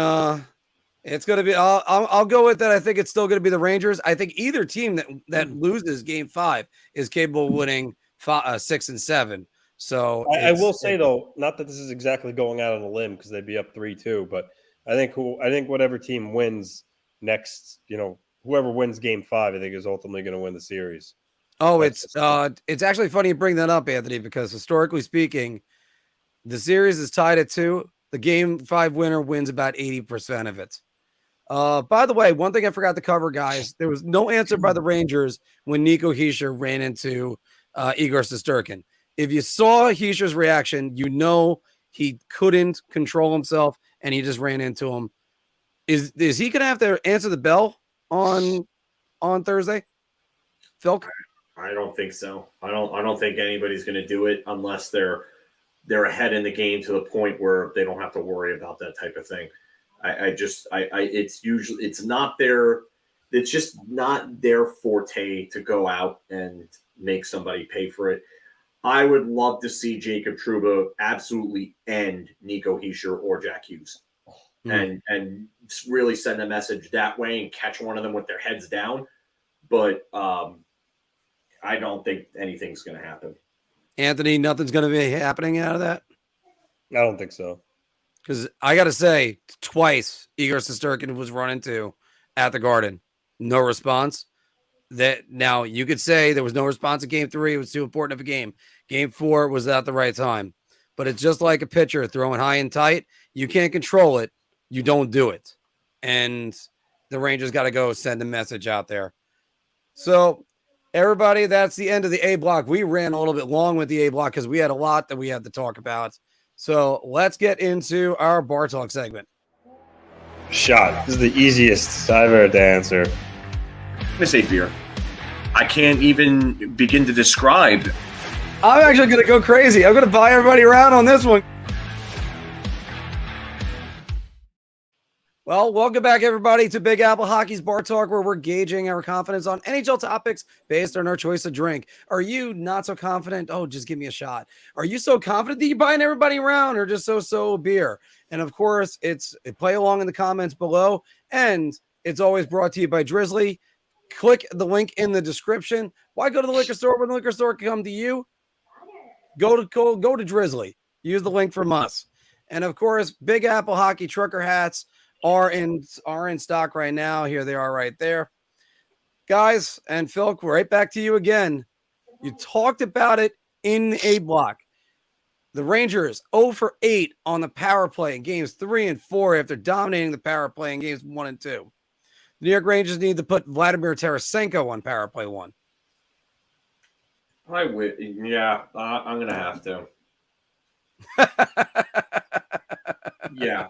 it's going to be I'll go with that. I think it's still going to be the Rangers. I think either team that loses Game 5 is capable of winning 6 and 7. So I will say though, not that this is exactly going out on a limb because they'd be up 3-2, but I think whatever team wins next, whoever wins Game 5, I think is ultimately going to win the series. Oh, it's actually funny you bring that up, Anthony, because historically speaking, the series is tied at 2. The Game 5 winner wins about 80% of it. By the way, one thing I forgot to cover, guys, there was no answer by the Rangers when Nico Hischier ran into Igor Shesterkin. If you saw Hischier's reaction, he couldn't control himself and he just ran into him. Is he going to have to answer the bell on Thursday, Phil? I don't think so. I don't think anybody's going to do it unless they're ahead in the game to the point where they don't have to worry about that type of thing. It's just not their forte to go out and make somebody pay for it. I would love to see Jacob Trouba absolutely end Nico Hischier or Jack Hughes and really send a message that way and catch one of them with their heads down. But I don't think anything's going to happen. Anthony, nothing's going to be happening out of that? I don't think so. Because I got to say, twice Igor Shesterkin was run into at the Garden. No response. that now you could say there was no response in game 3. It was too important of a game. Game 4 was at the right time. But it's just like a pitcher throwing high and tight. You can't control it. You don't do it. And the Rangers got to go send a message out there. So, everybody, that's the end of the A block. We ran a little bit long with the A block because we had a lot that we had to talk about. So, let's get into our Bar Talk segment. Shot. This is the easiest I've ever to answer. I'm going to say beer. I can't even begin to describe. I'm actually going to go crazy. I'm going to buy everybody around on this one. Well, welcome back, everybody, to Big Apple Hockey's Bar Talk, where we're gauging our confidence on NHL topics based on our choice of drink. Are you not so confident? Oh, just give me a shot. Are you so confident that you're buying everybody around, or just so beer? And, of course, play along in the comments below, and it's always brought to you by Drizly. Click the link in the description. Why go to the liquor store when the liquor store can come to you? Go to Drizly. Use the link from us. And, of course, Big Apple Hockey trucker hats are in stock right now. Here they are right there. Guys, and Phil, right back to you again. You talked about it in the A block. The Rangers 0 for 8 on the power play in games 3 and 4 after dominating the power play in games 1 and 2. The New York Rangers need to put Vladimir Tarasenko on power play 1. I would. Yeah, I'm going to have to. Yeah.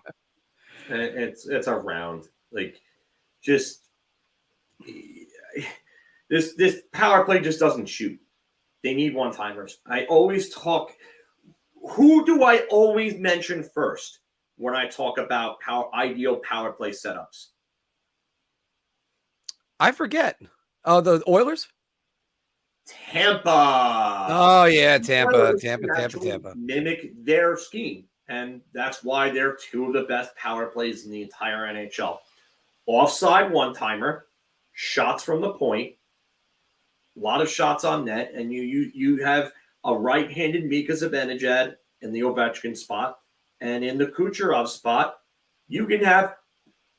It's around. Like, just this power play just doesn't shoot. They need one-timers. I always talk. Who do I always mention first when I talk about ideal power play setups? I forget. Oh, the Oilers? Tampa. Oh, yeah, Tampa. Mimic their scheme. And that's why they're 2 of the best power plays in the entire NHL. Offside one-timer, shots from the point, a lot of shots on net, and you have a right-handed Mika Zibanejad in the Ovechkin spot, and in the Kucherov spot, you can have,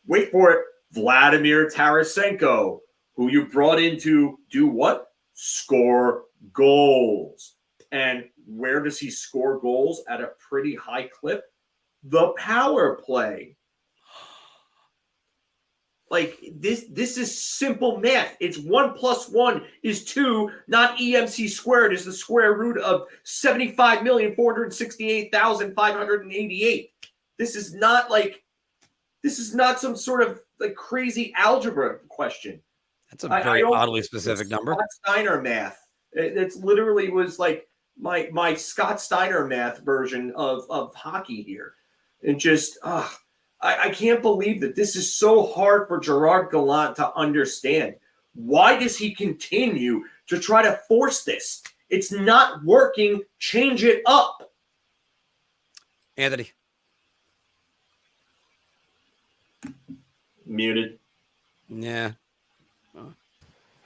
wait for it, Vladimir Tarasenko, who you brought in to do what? Score goals. And where does he score goals at a pretty high clip? The power play. Like, this is simple math. It's 1 + 1 is 2, not EMC squared is the square root of 75,468,588. This is not some sort of like crazy algebra question. That's a very oddly specific number. Scott Steiner math. It's literally was like my Scott Steiner math version of hockey here. And just, I can't believe that this is so hard for Gerard Gallant to understand. Why does he continue to try to force this? It's not working. Change it up. Anthony. Muted. Yeah.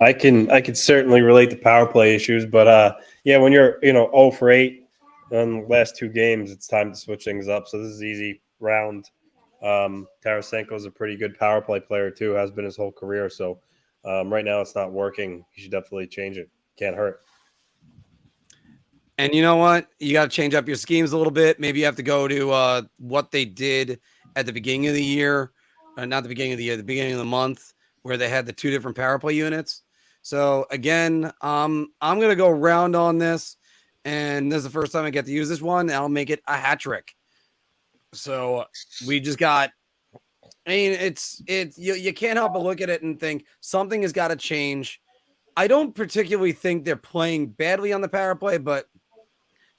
I can certainly relate to power play issues, but yeah, when you're 0 for 8 on the last 2 games, it's time to switch things up. So this is easy round. Tarasenko is a pretty good power play player too, has been his whole career. So right now it's not working. You should definitely change it. Can't hurt. And you know what? You got to change up your schemes a little bit. Maybe you have to go to what they did at the beginning of the year, not the beginning of the year, the beginning of the month, where they had the 2 different power play units. So again, I'm going to go round on this, and this is the first time I get to use this one, and I'll make it a hat trick. So we just got, I mean, you can't help but look at it and think something has got to change. I don't particularly think they're playing badly on the power play, but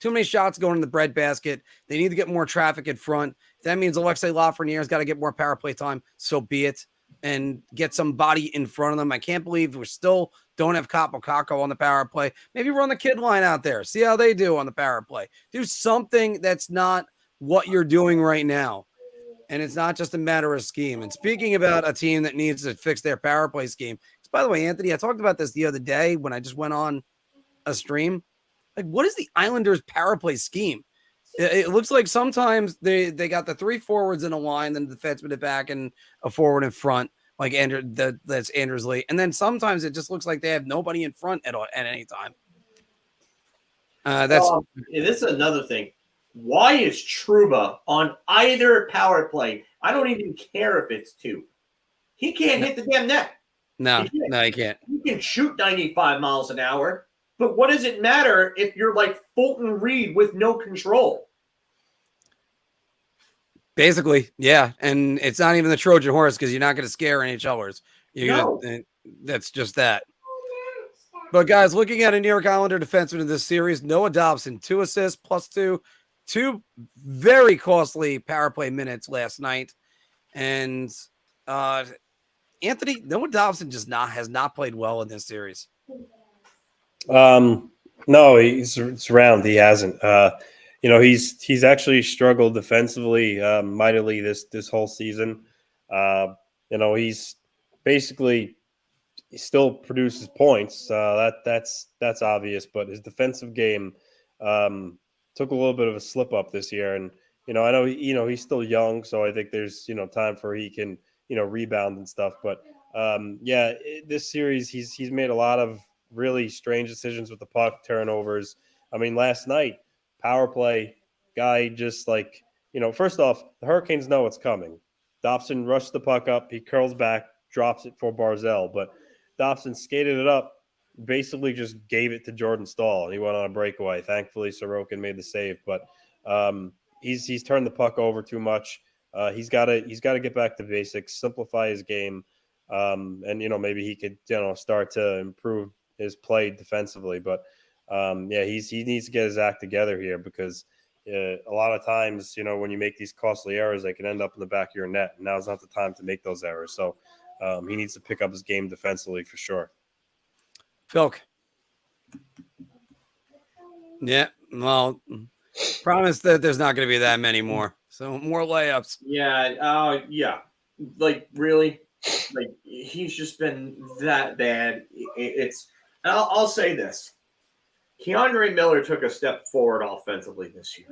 too many shots going in the breadbasket. They need to get more traffic in front. If that means Alexei Lafreniere's got to get more power play time, so be it, and get some body in front of them. I can't believe we still don't have Capo Caco on the power play. Maybe run the kid line out there. See how they do on the power play. Do something that's not what you're doing right now. And it's not just a matter of scheme. And speaking about a team that needs to fix their power play scheme, by the way, Anthony, I talked about this the other day when I just went on a stream. Like, what is the Islanders' power play scheme? It looks like sometimes they got the 3 forwards in a line, then the defenseman at back and a forward in front. like that's Drizly. And then sometimes it just looks like they have nobody in front at any time. This is another thing. Why is Trouba on either power play? I don't even care if it's 2. He can't hit the damn net. No, he can't. You can shoot 95 miles an hour, but what does it matter if you're like Fulton Reed with no control? Basically, yeah. And it's not even the Trojan horse because you're not going to scare NHLers. That's just that. But guys, looking at a New York Islander defenseman in this series, Noah Dobson, 2 assists +2, 2 very costly power play minutes last night. And Anthony, Noah Dobson has not played well in this series. No, it's round. He hasn't. He's actually struggled defensively mightily this whole season. He's basically he still produces points. That's obvious, but his defensive game took a little bit of a slip up this year. And I know he's still young, so I think there's time for he can rebound and stuff. But this series he's made a lot of really strange decisions with the puck, turnovers. I mean, last night power play guy just first off, the Hurricanes know it's coming. Dobson rushed the puck up, he curls back, drops it for Barzal, but Dobson skated it up, basically just gave it to Jordan Staal, and he went on a breakaway. Thankfully, Sorokin made the save, but he's turned the puck over too much. He's got to get back to basics, simplify his game, and maybe he could start to improve his play defensively. But he needs to get his act together here because a lot of times when you make these costly errors, they can end up in the back of your net. And now's not the time to make those errors. So he needs to pick up his game defensively for sure. Philk. Yeah, well, promise that there's not going to be that many more. So more layups. Yeah. Like really, like he's just been that bad. I'll say this: Keandre Miller took a step forward offensively this year.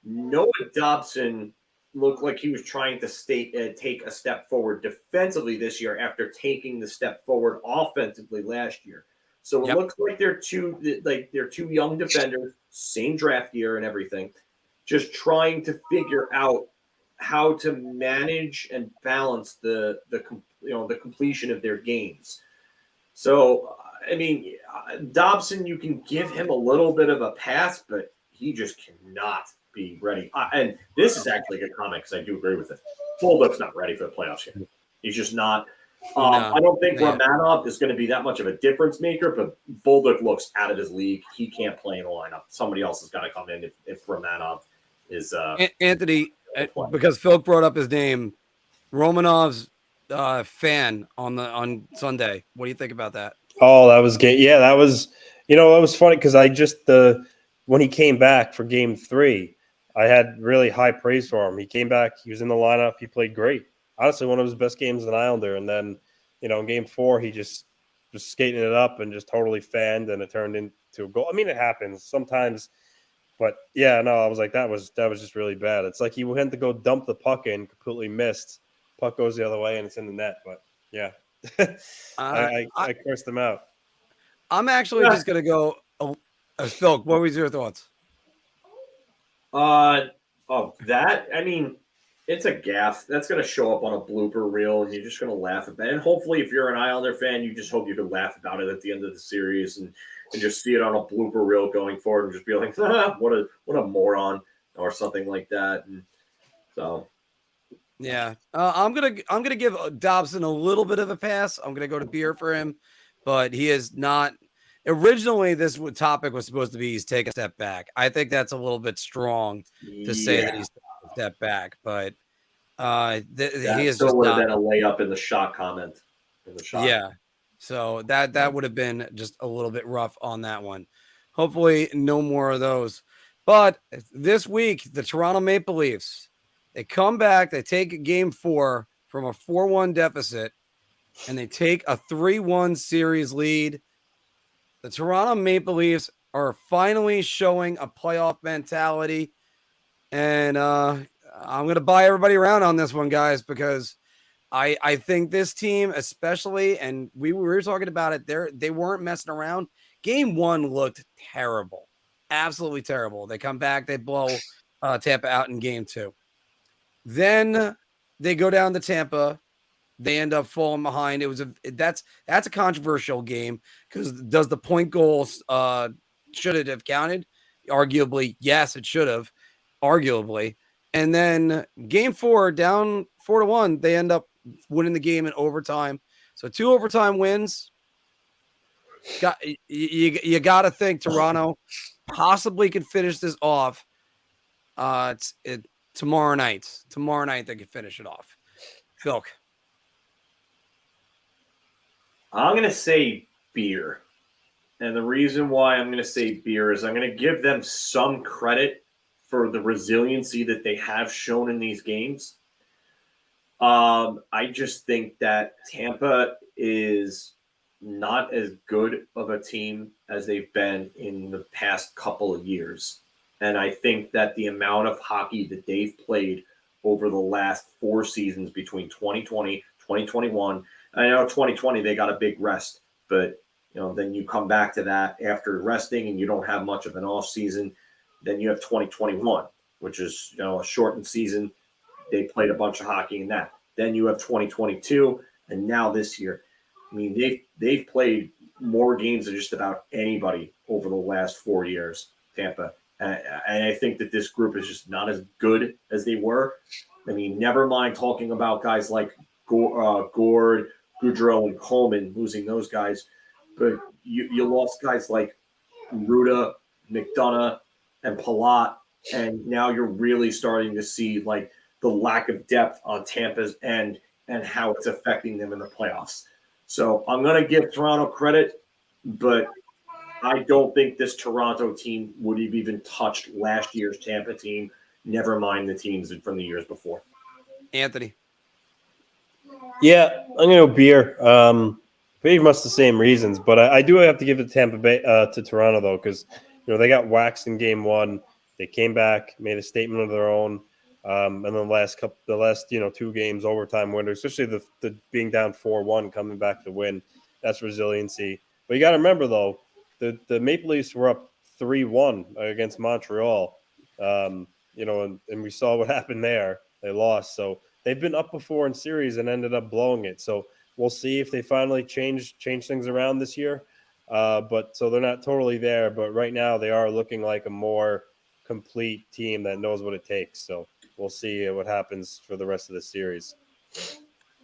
Noah Dobson looked like he was trying to take a step forward defensively this year after taking the step forward offensively last year. So it looks like they're two young defenders, same draft year and everything, just trying to figure out how to manage and balance the completion of their games. So I mean, Dobson, you can give him a little bit of a pass, but he just cannot be ready. And this is actually a good comment because I do agree with it. Bulldog's not ready for the playoffs yet. He's just not. I don't think Romanov is going to be that much of a difference maker, but Bulldog looks out of his league. He can't play in the lineup. Somebody else has got to come in if Romanov is. Anthony, because Phil brought up his name, Romanov's fan on Sunday. What do you think about that? Oh, that was good. Yeah, that was. It was funny because I just when he came back for Game 3, I had really high praise for him. He came back. He was in the lineup. He played great. Honestly, one of his best games as an Islander. And then, in Game 4, he just was skating it up and just totally fanned, and it turned into a goal. I mean, it happens sometimes. But, yeah, no, I was like, that was just really bad. It's like he went to go dump the puck in, completely missed. Puck goes the other way, and it's in the net. But, yeah, I cursed him out. I'm actually just going to go Phil, what was your thoughts? I mean, it's a gaffe. That's going to show up on a blooper reel, and you're just going to laugh at that. And hopefully, if you're an Islander fan, you just hope you can laugh about it at the end of the series and just see it on a blooper reel going forward and just be like, what a moron, or something like that. And so, yeah, I'm gonna give Dobson a little bit of a pass. I'm gonna go to beer for him, but he is not. Originally, this topic was supposed to be he's taking a step back. I think that's a little bit strong to say that he's taking a step back, but he is just not. Been a layup in the shot comment. Yeah, so that would have been just a little bit rough on that one. Hopefully, no more of those. But this week, the Toronto Maple Leafs, they come back. They take Game 4 from a 4-1 deficit, and they take a 3-1 series lead. The Toronto Maple Leafs are finally showing a playoff mentality, and I'm going to buy everybody around on this one, guys, because I think this team, especially, and we were talking about it, they weren't messing around. Game 1 looked terrible, absolutely terrible. They come back, they blow Tampa out in game 2. Then they go down to Tampa. They end up falling behind. That's a controversial game because does the point goals should it have counted? Arguably, yes, it should have. Arguably, and then game 4 down 4-1. They end up winning the game in overtime. So 2 overtime wins. You got to think Toronto possibly could finish this off. Tomorrow night. Tomorrow night they could finish it off. Phil. I'm going to say beer. And the reason why I'm going to say beer is I'm going to give them some credit for the resiliency that they have shown in these games. I just think that Tampa is not as good of a team as they've been in the past couple of years. And I think that the amount of hockey that they've played over the last 4 seasons between 2020, 2021, I know 2020 they got a big rest, but then you come back to that after resting and you don't have much of an off season. Then you have 2021, which is a shortened season. They played a bunch of hockey in that. Then you have 2022, and now this year. I mean, they've played more games than just about anybody over the last 4 years, Tampa. And I think that this group is just not as good as they were. I mean, never mind talking about guys like Gord, Goudreau, and Coleman, losing those guys. But you lost guys like Ruda, McDonough, and Palat, and now you're really starting to see like the lack of depth on Tampa's end and how it's affecting them in the playoffs. So I'm going to give Toronto credit, but I don't think this Toronto team would have even touched last year's Tampa team, never mind the teams from the years before. Anthony. Yeah, I'm going to go beer. Pretty much the same reasons, but I do have to give it to Tampa Bay to Toronto though, because they got waxed in game 1. They came back, made a statement of their own, and then the last 2 games overtime winners, especially the being down 4-1 coming back to win. That's resiliency. But you got to remember though, the Maple Leafs were up 3-1 against Montreal, and we saw what happened there. They lost, so they've been up before in series and ended up blowing it. So we'll see if they finally change things around this year. But so they're not totally there, but right now they are looking like a more complete team that knows what it takes. So we'll see what happens for the rest of the series.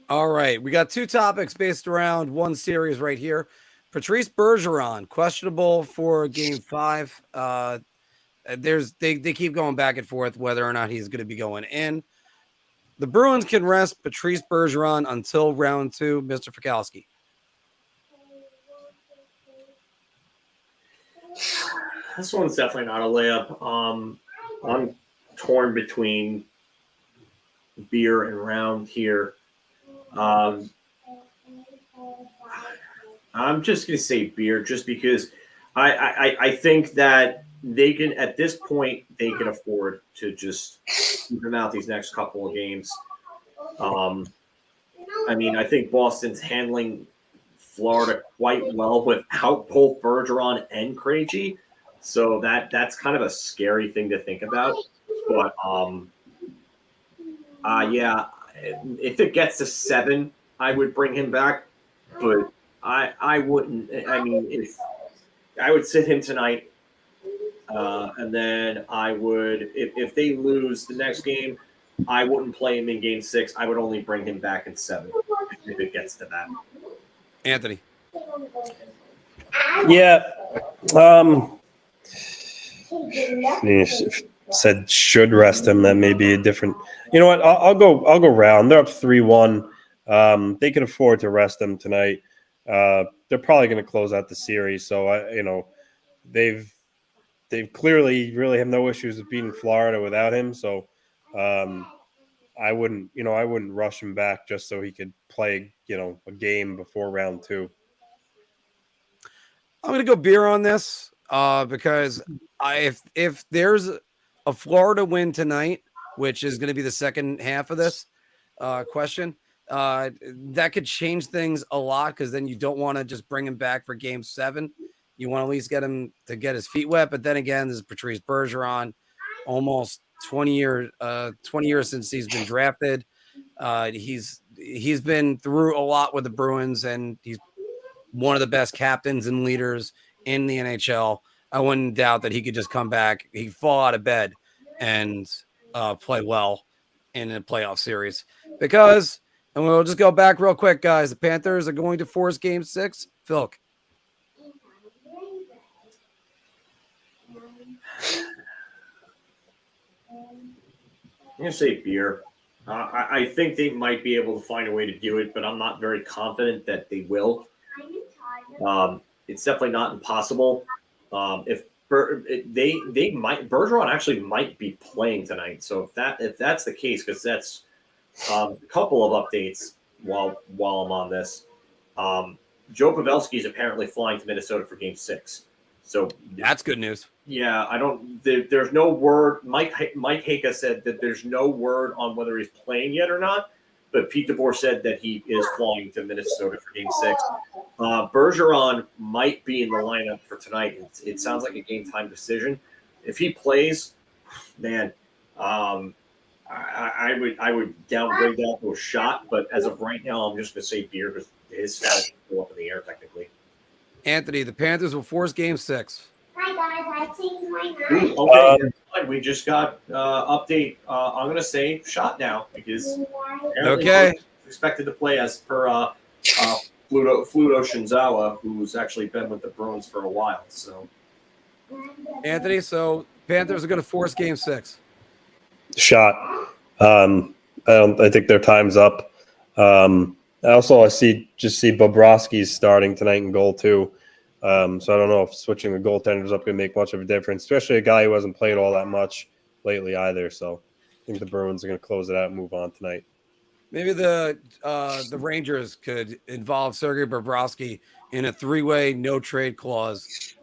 All right. We got 2 topics based around one series right here. Patrice Bergeron, questionable for game 5. They keep going back and forth whether or not he's going to be going in. The Bruins can rest Patrice Bergeron until round 2, Mr. Fikowski. This one's definitely not a layup. I'm torn between beer and round here. I'm just going to say beer just because I think that they can, at this point, they can afford to just keep him out these next couple of games. I mean, I think Boston's handling Florida quite well without both Bergeron and Krejci. So that's kind of a scary thing to think about. But, yeah, if it gets to 7, I would bring him back. But I wouldn't. I mean, I would sit him tonight. And then I would, if they lose the next game, I wouldn't play him in game 6. I would only bring him back in 7 if it gets to that. Anthony. Yeah. Said should rest him. That may be a different. You know what? I'll go round. They're up 3-1. They can afford to rest them tonight. They're probably going to close out the series. So they've clearly really have no issues with beating Florida without him. So I wouldn't rush him back just so he could play a game before round 2. I'm going to go beer on this because if there's a Florida win tonight, which is going to be the second half of this question, that could change things a lot because then you don't want to just bring him back for game 7. You want to at least get him to get his feet wet. But then again, this is Patrice Bergeron, almost 20 years since he's been drafted. He's been through a lot with the Bruins, and he's one of the best captains and leaders in the NHL. I wouldn't doubt that he could just come back. He'd fall out of bed and play well in a playoff series because, and we'll just go back real quick, guys. The Panthers are going to force game 6. Philk. I'm going to say beer. I think they might be able to find a way to do it, but I'm not very confident that they will. It's definitely not impossible. If they might, Bergeron actually might be playing tonight. So if that's the case, because that's a couple of updates while I'm on this. Joe Pavelski is apparently flying to Minnesota for Game 6. So that's good news. Yeah, there's no word. Mike Haka said that there's no word on whether he's playing yet or not, but Pete DeBoer said that he is flying to Minnesota for Game 6. Bergeron might be in the lineup for tonight. It sounds like a game time decision. If he plays, man, I would downgrade that to a shot. But as of right now, I'm just going to say beer because his status is still up in the air technically. Anthony, the Panthers will force Game 6. Hi guys, I changed my mind. Okay, we just got update. I'm going to say shot now because okay, expected to play as per Fluto Shinzawa, who's actually been with the Bruins for a while. So, Anthony, so Panthers are going to force Game 6. Shot. I think their time's up. I see Bobrovsky's starting tonight in goal too. So I don't know if switching the goaltenders up can make much of a difference, especially a guy who hasn't played all that much lately either. So I think the Bruins are going to close it out and move on tonight. Maybe the Rangers could involve Sergei Bobrovsky in a 3-way no trade clause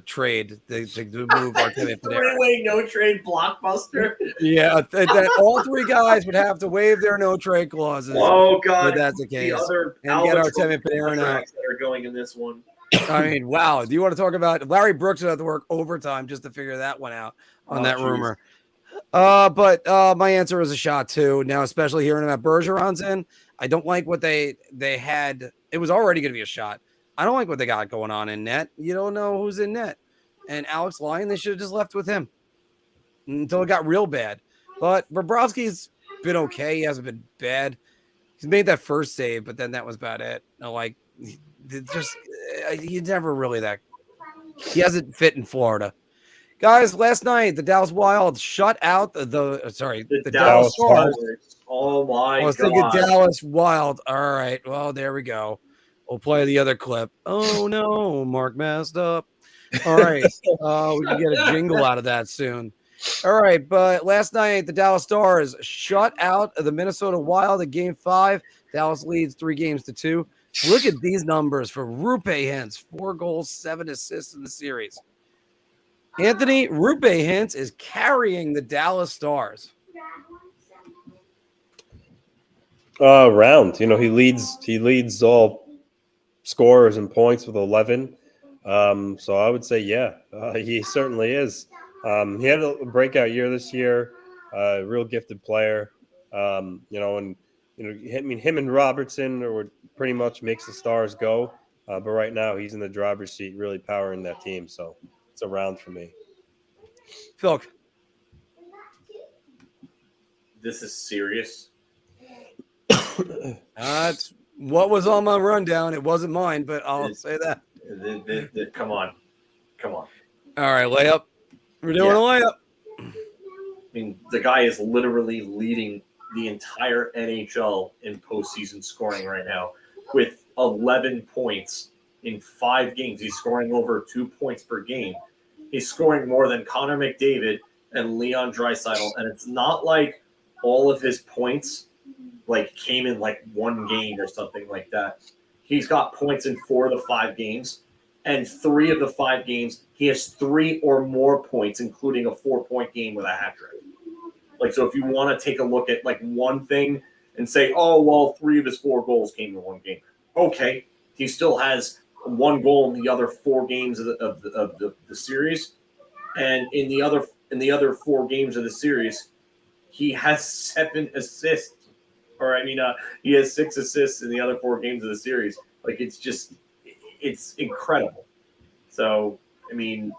trade to move Artemi Panarin. 3-way no trade blockbuster. Yeah, that all 3 guys would have to waive their no trade clauses. Oh God, if that's the case. The and get Artemi Panarin out. That are going in this one. I mean, wow. Do you want to talk about Larry Brooks would have to work overtime just to figure that one out on that rumor? But my answer is a shot too. Now, especially hearing about Bergeron's in, I don't like what they had. It was already going to be a shot. I don't like what they got going on in net. You don't know who's in net. And Alex Lyon, they should have just left with him until it got real bad. But Bobrovsky's been okay. He hasn't been bad. He's made that first save, but then that was about it. He's never really that. He hasn't fit in Florida. Guys, last night, the Dallas Wild shut out the Dallas Stars. Oh, my God. I was thinking Dallas Wild. All right. Well, there we go. We'll play the other clip. Oh, no. Marc messed up. All right. We can get a jingle out of that soon. All right. But last night, the Dallas Stars shut out the Minnesota Wild in Game 5. Dallas leads 3-2. Look at these numbers for Rupe Hintz. 4 goals, 7 assists in the series. Anthony, Rupe Hintz is carrying the Dallas Stars. Round. He leads all scorers and points with 11. So I would say, yeah, he certainly is. He had a breakout year this year. Real gifted player. Him and Robertson would pretty much makes the Stars go. But right now he's in the driver's seat, really powering that team. So it's a round for me. Phil. This is serious. That's what was on my rundown. It wasn't mine, but I'll say that. Come on. All right, layup. We're doing a layup. I mean, the guy is literally leading the entire NHL in postseason scoring right now with 11 points in 5 games. He's scoring over 2 points per game. He's scoring more than Connor McDavid and Leon Draisaitl, and it's not like all of his points came in one game or something like that. He's got points in 4 of the 5 games, and 3 of the 5 games he has 3 or more points, including a 4-point game with a hat trick. So if you want to take a look at one thing and say, oh, well, 3 of his 4 goals came in one game. Okay, he still has 1 goal in the other 4 games of the series, and in the other 4 games of the series, he has 7 assists. Or he has 6 assists in the other 4 games of the series. Like, it's incredible. So, I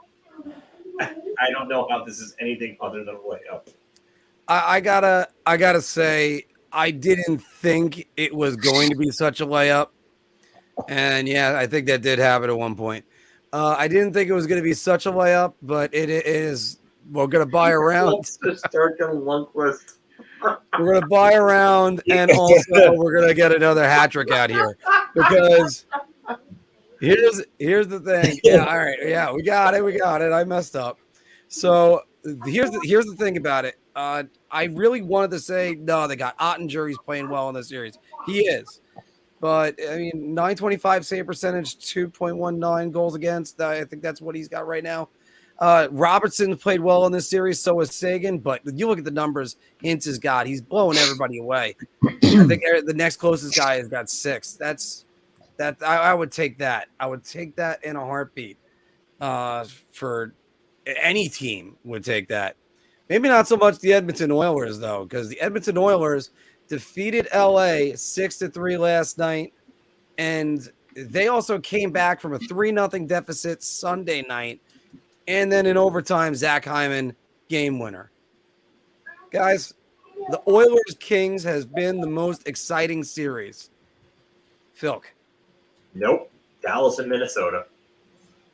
don't know how this is anything other than a layup. I gotta say, I didn't think it was going to be such a layup, and yeah, I think that did happen at one point. I didn't think it was going to be such a layup, but it is. We're going to buy around. Start getting Lundqvist. We're going to buy around, and also we're going to get another hat trick out here, because here's the thing. Yeah, all right, yeah, we got it. I messed up. So here's the thing about it. I really wanted to say no. They got Ottinger. He's playing well in this series. He is, but 925 save percentage, 2.19 goals against. I think that's what he's got right now. Robertson played well in this series. So is Sagan. But you look at the numbers Hintz has got. He's blowing everybody away. I think the next closest guy has got 6. I would take that. I would take that in a heartbeat. For any team would take that. Maybe not so much the Edmonton Oilers, though, because the Edmonton Oilers defeated LA 6-3 last night, and they also came back from a 3-0 deficit Sunday night, and then in overtime, Zach Hyman, game winner. Guys, the Oilers-Kings has been the most exciting series. Philk. Nope. Dallas and Minnesota.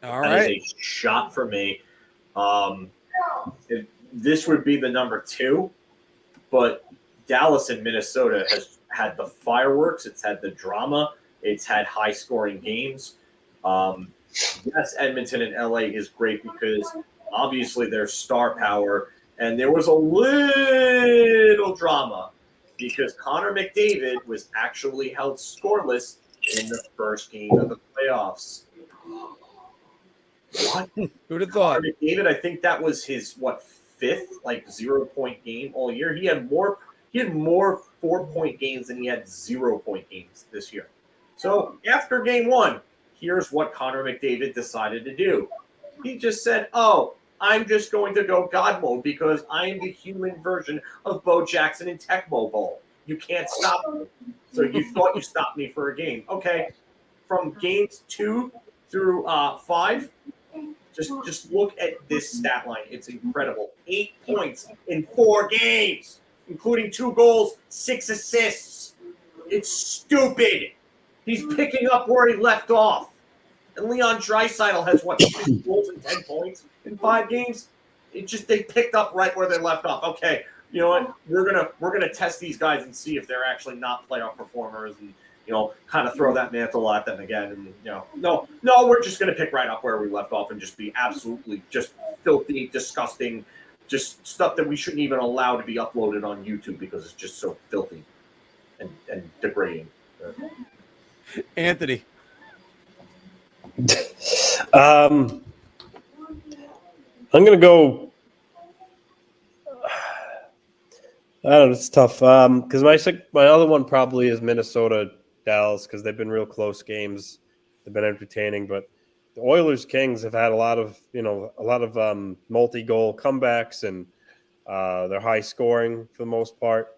All right. That is a shot for me. This would be the number 2, but Dallas and Minnesota has had the fireworks. It's had the drama. It's had high-scoring games. Yes, Edmonton and LA is great because obviously there's star power, and there was a little drama because Connor McDavid was actually held scoreless in the first game of the playoffs. What? Who'd have thought? Connor McDavid, I think that was his 5th 0-point game all year. He had more 4-point games than he had 0-point games this year. So after game 1, here's what Connor McDavid decided to do. He just said, "Oh, I'm just going to go God mode because I am the human version of Bo Jackson in Tecmo Bowl. You can't stop me. So you thought you stopped me for a game. Okay, from games 2 through 5, just look at this stat line. It's incredible. 8 points in 4 games, including 2 goals, 6 assists. It's stupid. He's picking up where he left off. And Leon Draisaitl has 6 goals and 10 points in 5 games. They picked up right where they left off. Okay, you know what? We're gonna test these guys and see if they're actually not playoff performers, and kind of throw that mantle at them again. And no, we're just gonna pick right up where we left off and just be absolutely just filthy, disgusting, just stuff that we shouldn't even allow to be uploaded on YouTube because it's just so filthy and degrading. Anthony. I'm gonna go. I don't know. It's tough because my other one probably is Minnesota Dallas because they've been real close games. They've been entertaining, but the Oilers Kings have had a lot of multi-goal comebacks and they're high scoring for the most part.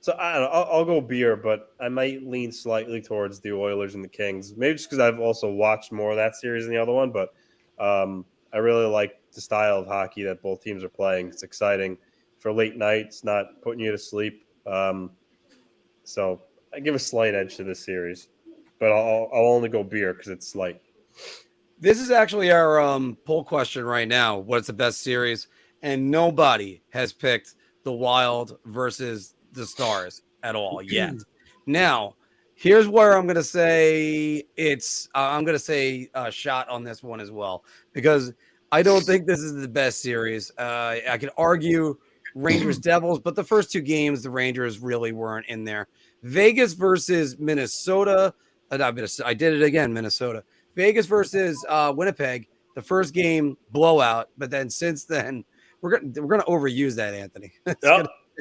So I don't know, I'll go beer, but I might lean slightly towards the Oilers and the Kings. Maybe just because I've also watched more of that series than the other one, but I really like the style of hockey that both teams are playing. It's exciting for late nights, not putting you to sleep. So I give a slight edge to this series, but I'll only go beer because it's slight. This is actually our poll question right now. What's the best series? And nobody has picked the Wild versus the Stars at all yet. Now, here's where I'm going to say I'm going to say a shot on this one as well, because I don't think this is the best series. I could argue Rangers Devils, but the first 2 games, the Rangers really weren't in there. Vegas versus Minnesota. I did it again, Minnesota. Vegas versus Winnipeg. The first game blowout, but then since then we're gonna overuse that, Anthony.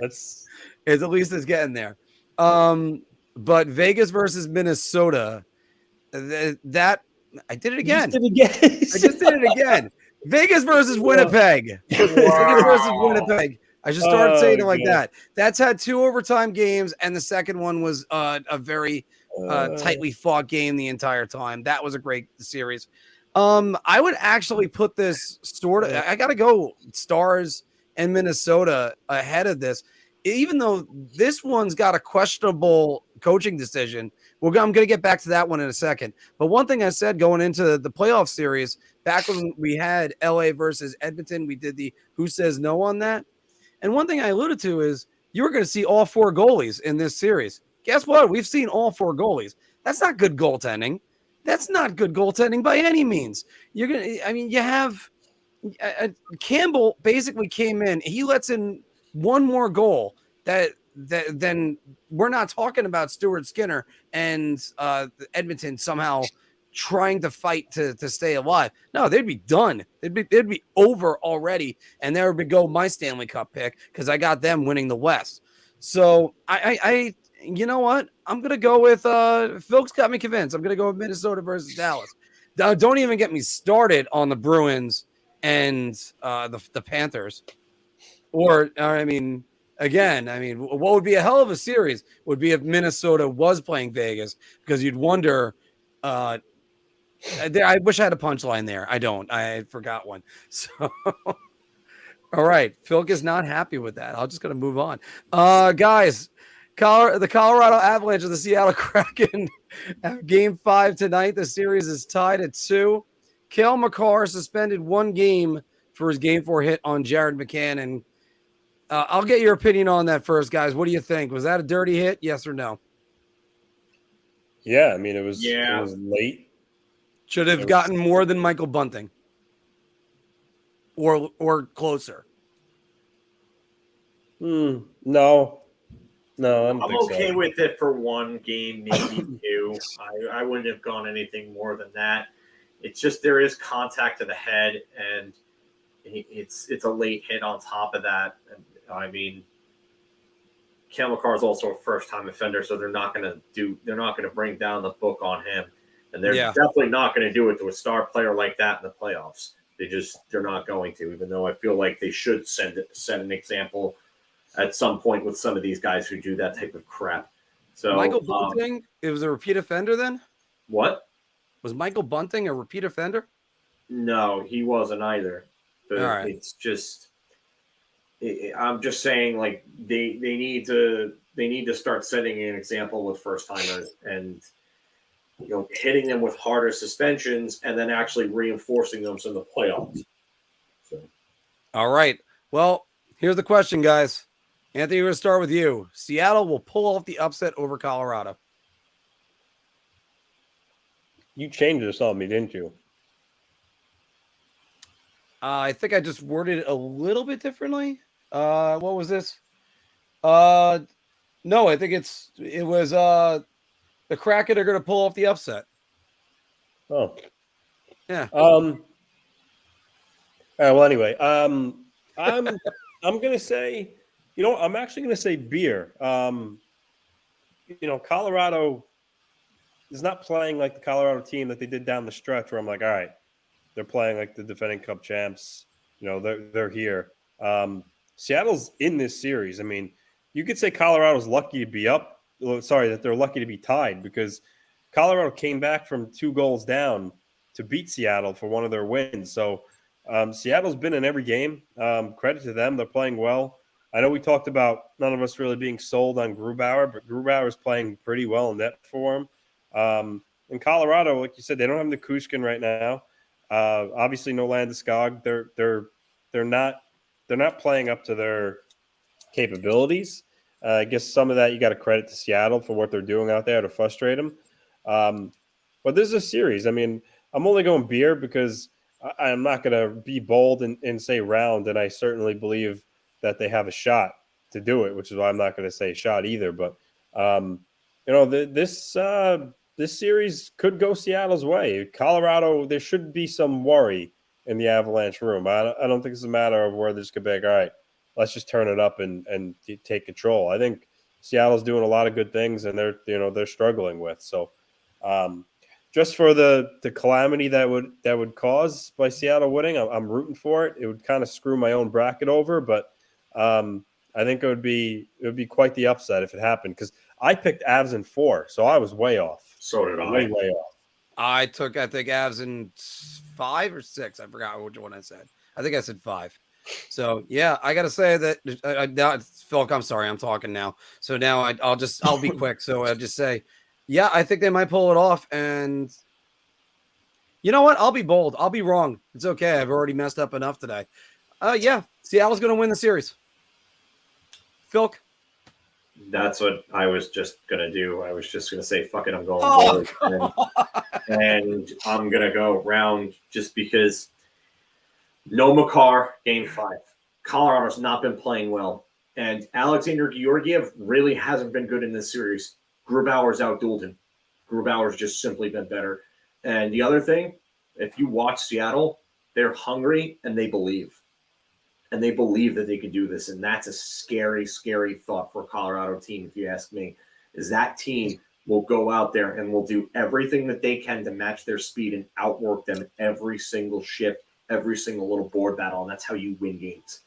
That's It's at least it's getting there. But Vegas versus Minnesota, that I did it again. You just did it again. I just did it again. Vegas versus Winnipeg. Vegas versus Winnipeg. I should start saying it like that. That's had 2 overtime games, and the second one was a very tightly fought game the entire time. That was a great series. I would actually put this I got to go Stars and Minnesota ahead of this, even though this one's got a questionable coaching decision. I'm going to get back to that one in a second. But one thing I said going into the playoff series, back when we had LA versus Edmonton, we did the who says no on that. And one thing I alluded to is you were going to see all 4 goalies in this series. Guess what? We've seen all 4 goalies. That's not good goaltending. That's not good goaltending by any means. You have Campbell basically came in. He lets in one more goal then we're not talking about Stuart Skinner and Edmonton somehow trying to fight to stay alive. No, they'd be done. They'd be over already, and there would go my Stanley Cup pick because I got them winning the West. So I you know what? I'm gonna go with Phil's got me convinced. I'm gonna go with Minnesota versus Dallas. Don't even get me started on the Bruins and the Panthers. What would be a hell of a series would be if Minnesota was playing Vegas, because you'd wonder. I wish I had a punchline there. I don't. I forgot one. So, all right. Phil is not happy with that. I'm just going to move on. Guys, the Colorado Avalanche and the Seattle Kraken have Game 5 tonight. The series is tied at 2. Cale Makar suspended 1 game for his Game 4 hit on Jared McCann. And I'll get your opinion on that first, guys. What do you think? Was that a dirty hit? Yes or no? Yeah, I mean, it was late. Should have gotten more than Michael Bunting or closer. No, I don't I'm think okay so. with it for 1 game, maybe 2. I wouldn't have gone anything more than that. It's just there is contact to the head, and it's a late hit on top of that. I mean, Cale Makar is also a first-time offender, so they're not going to bring down the book on him, and they're definitely not going to do it to a star player like that in the playoffs. They're not going to, even though I feel like they should set an example at some point with some of these guys who do that type of crap. So Michael Bunting, it was a repeat offender then? What? Was Michael Bunting a repeat offender? No, he wasn't either. But all right. It's just I'm just saying, like, they need to start setting an example with first timers and hitting them with harder suspensions and then actually reinforcing them in the playoffs. So, all right. Well, here's the question, guys. Anthony, we're going to start with you. Seattle will pull off the upset over Colorado. You changed this on me, didn't you? I think I just worded it a little bit differently. What was this? No, I think it was the Kraken are going to pull off the upset. Oh, yeah. Well, anyway, I'm going to say, I'm actually going to say beer. Colorado is not playing like the Colorado team that they did down the stretch where I'm like, all right, they're playing like the defending Cup champs. They're here. Seattle's in this series. I mean, you could say Colorado's lucky to be up. Sorry, that they're lucky to be tied because Colorado came back from 2 goals down to beat Seattle for one of their wins. So Seattle's been in every game. Credit to them. They're playing well. I know we talked about none of us really being sold on Grubauer, but Grubauer is playing pretty well in net for him. In Colorado, like you said, they don't have Nichushkin right now. Obviously, no Landeskog. They're not playing up to their capabilities. I guess some of that you got to credit to Seattle for what they're doing out there to frustrate them. But this is a series. I mean, I'm only going beer because I'm not going to be bold and say round, and I certainly believe that they have a shot to do it, which is why I'm not going to say shot either. But this series could go Seattle's way. Colorado, there should be some worry in the Avalanche room. I don't think it's a matter of where this could be like, all right, let's just turn it up and take control. I think Seattle's doing a lot of good things, and they're struggling with. So just for the calamity that would cause by Seattle winning, I'm rooting for it. It would kind of screw my own bracket over, but I think it would be quite the upset if it happened, because I picked Avs in 4, so I was way off. So did I. Way off. I think Avs in 5 or 6. I forgot which one I said. I think I said 5. So yeah, I got to say that Phil, I'm sorry, I'm talking now. So now I'll be quick. So I'll just say, yeah, I think they might pull it off. And you know what? I'll be bold. I'll be wrong. It's okay. I've already messed up enough today. Yeah, Seattle's going to win the series. Phil? That's what I was just going to do. I was just going to say, fuck it, I'm going bold. And I'm going to go round just because no Makar, game 5. Colorado's not been playing well. And Alexander Georgiev really hasn't been good in this series. Grubauer's outdueled him. Grubauer's just simply been better. And the other thing, if you watch Seattle, they're hungry and they believe. And they believe that they can do this. And that's a scary, scary thought for a Colorado team, if you ask me, is that team will go out there and will do everything that they can to match their speed and outwork them every single shift, every single little board battle. And that's how you win games.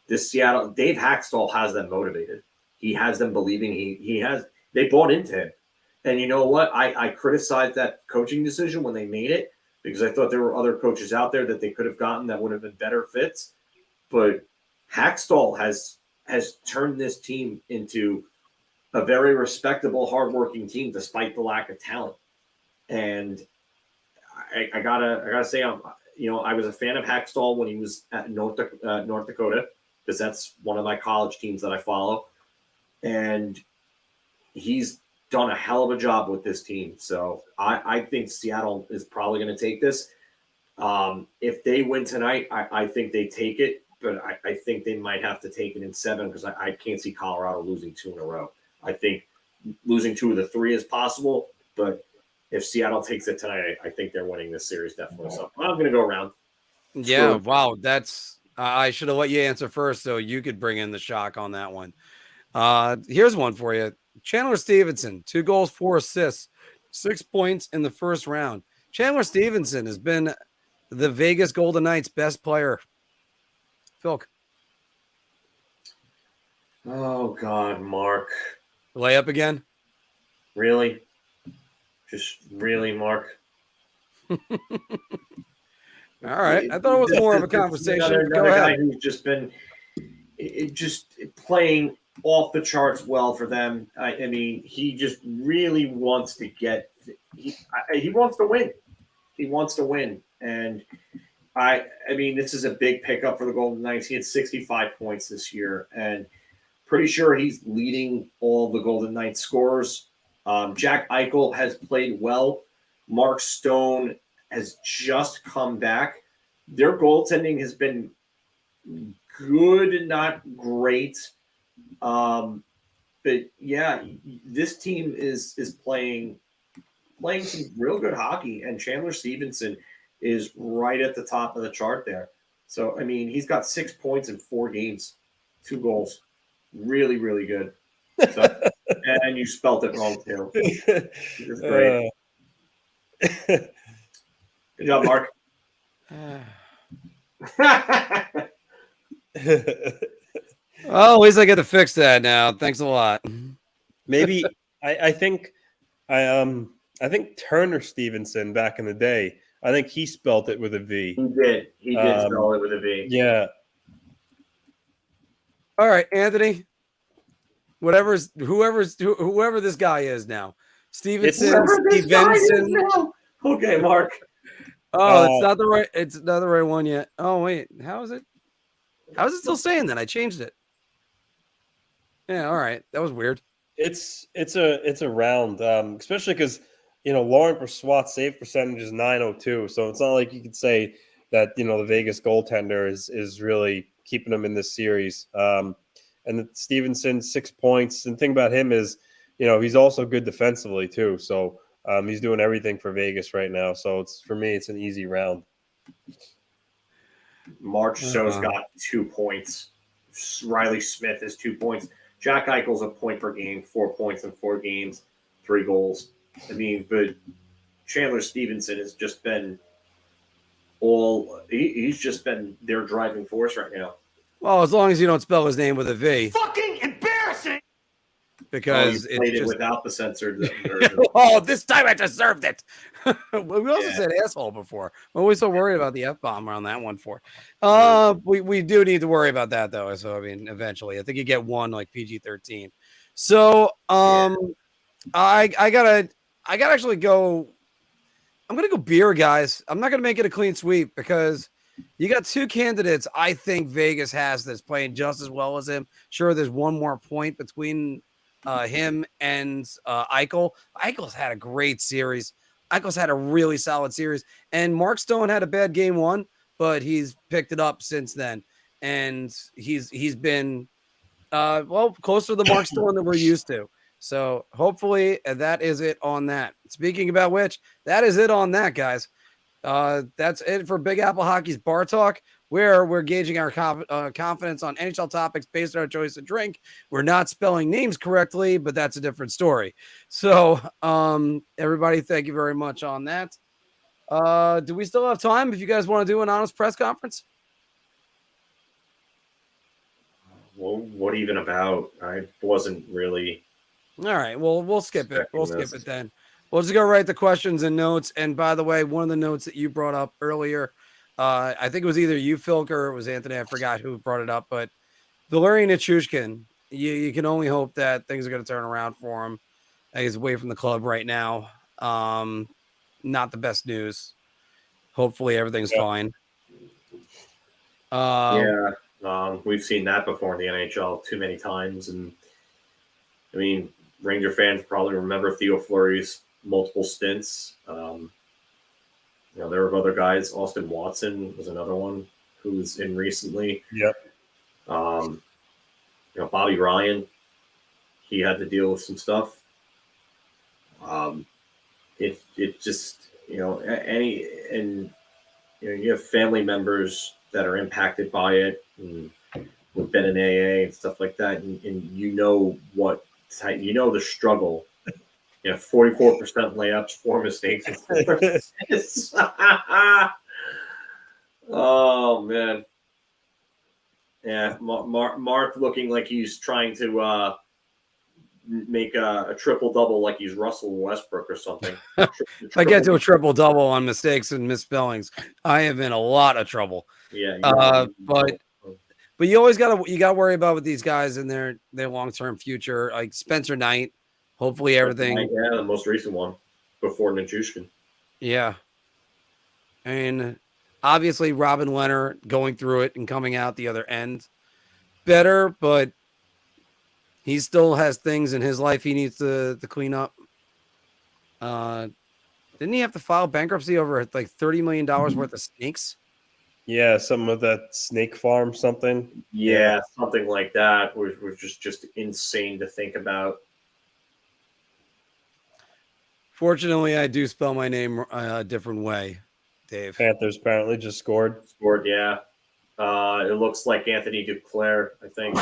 This Seattle, Dave Haxtell has them motivated. He has them believing they bought into him. And you know what? I criticized that coaching decision when they made it, because I thought there were other coaches out there that they could have gotten that would have been better fits. But Haxtell has turned this team into a very respectable, hardworking team despite the lack of talent. And I gotta say, I was a fan of Haxtell when he was at North Dakota, because that's one of my college teams that I follow, and he's done a hell of a job with this team. So I think Seattle is probably going to take this. If they win tonight, I think they take it. But I think they might have to take it in 7, because I can't see Colorado losing 2 in a row. I think losing 2 of the 3 is possible, but if Seattle takes it tonight, I think they're winning this series definitely. So I'm going to go around. Yeah, wow, that's I should have let you answer first so you could bring in the shock on that one. Here's one for you. Chandler Stevenson, 2 goals, 4 assists, 6 points in the first round. Chandler Stevenson has been the Vegas Golden Knights' best player. Phil. Oh, God, Marc. Layup again? Really? Just really, Marc? All right. I thought it was more of a conversation. Another guy who's just been playing off the charts well for them. I mean, he just really wants to he wants to win. He wants to win. And I mean, this is a big pickup for the Golden Knights. He had 65 points this year, and pretty sure he's leading all the Golden Knights scorers. Jack Eichel has played well. Mark Stone has just come back. Their goaltending has been good, not great. But yeah, this team is playing some real good hockey, and Chandler Stevenson is right at the top of the chart there. So, I mean, he's got 6 points in 4 games, 2 goals. Really, really good. So, and you spelt it wrong, too. It's great. Good job, Marc. Well, at least I get to fix that now. Thanks a lot. Maybe I think Turner Stevenson back in the day, I think he spelt it with a V. He did spell it with a V. Yeah. All right, Anthony. Whoever this guy is now. Stevenson, Stevenson. Okay, Marc. Oh, it's not the right one yet. Oh, wait. How is it still saying that? I changed it. Yeah, all right. That was weird. It's a round, especially because Laurent Brossoit's save percentage is .902, so it's not like you could say that the Vegas goaltender is really keeping them in this series. And Stevenson 6 points, and the thing about him is he's also good defensively too. So he's doing everything for Vegas right now. So for me, it's an easy round. Marchessault's got 2 points Riley Smith is 2 points. Jack Eichel's a point per game, 4 points in 4 games, 3 goals. I mean, but Chandler Stevenson has just been he's just been their driving force right now. Well, as long as you don't spell his name with a V. Fucking embarrassing. Because you played it's it just, without the censored version. oh, this time I deserved it. We also Yeah. said asshole before. What are we so worried about the F-bomb on that one for? We do need to worry about that though. So I mean, eventually, I think you get one like PG-13. So I gotta actually go. I'm gonna go beer, guys. I'm not gonna make it a clean sweep because you got 2 candidates. I think Vegas has that's playing just as well as him. Sure, there's one more point between him and Eichel. Eichel's had a great series. Eichel's had a really solid series, and Mark Stone had a bad game 1, but he's picked it up since then, and he's been closer to the Mark Stone than we're used to. So hopefully that is it on that. Speaking about which, that is it on that, guys. That's it for Big Apple Hockey's Bar Talk, where we're gauging our confidence on NHL topics based on our choice of drink. We're not spelling names correctly, but that's a different story. So, everybody, thank you very much on that. Do we still have time if you guys want to do an honest press conference? Well, what even about? I wasn't really. All right. Well, we'll skip it. We'll skip it then. We'll just go write the questions and notes. And by the way, one of the notes that you brought up earlier, I think it was either you, Phil, or it was Anthony. I forgot who brought it up, but Valerian Nichushkin, you can only hope that things are going to turn around for him. He's away from the club right now. Not the best news. Hopefully everything's fine. We've seen that before in the NHL too many times. And I mean, Ranger fans probably remember Theo Fleury's multiple stints. There were other guys. Austin Watson was another one who was in recently. Yep. Bobby Ryan, he had to deal with some stuff. It just, you have family members that are impacted by it, and we've been in AA and stuff like that, and the struggle. 44% layups, 4 mistakes, and 4 assists. Oh man, yeah. Marc looking like he's trying to make a triple double, like he's Russell Westbrook or something. If I get to a triple double on mistakes and misspellings, I am in a lot of trouble. Yeah. But you always gotta worry about with these guys and their long-term future, like Spencer Knight. Hopefully everything. Yeah, the most recent one before Nichushkin. Yeah. And obviously Robin Leonard going through it and coming out the other end better, but he still has things in his life he needs to clean up. Didn't he have to file bankruptcy over like $30 million worth of snakes? Yeah, some of that snake farm something. Yeah, something like that was just insane to think about. Fortunately, I do spell my name a different way, Dave. Panthers apparently just scored. Yeah. It looks like Anthony Duclair, I think.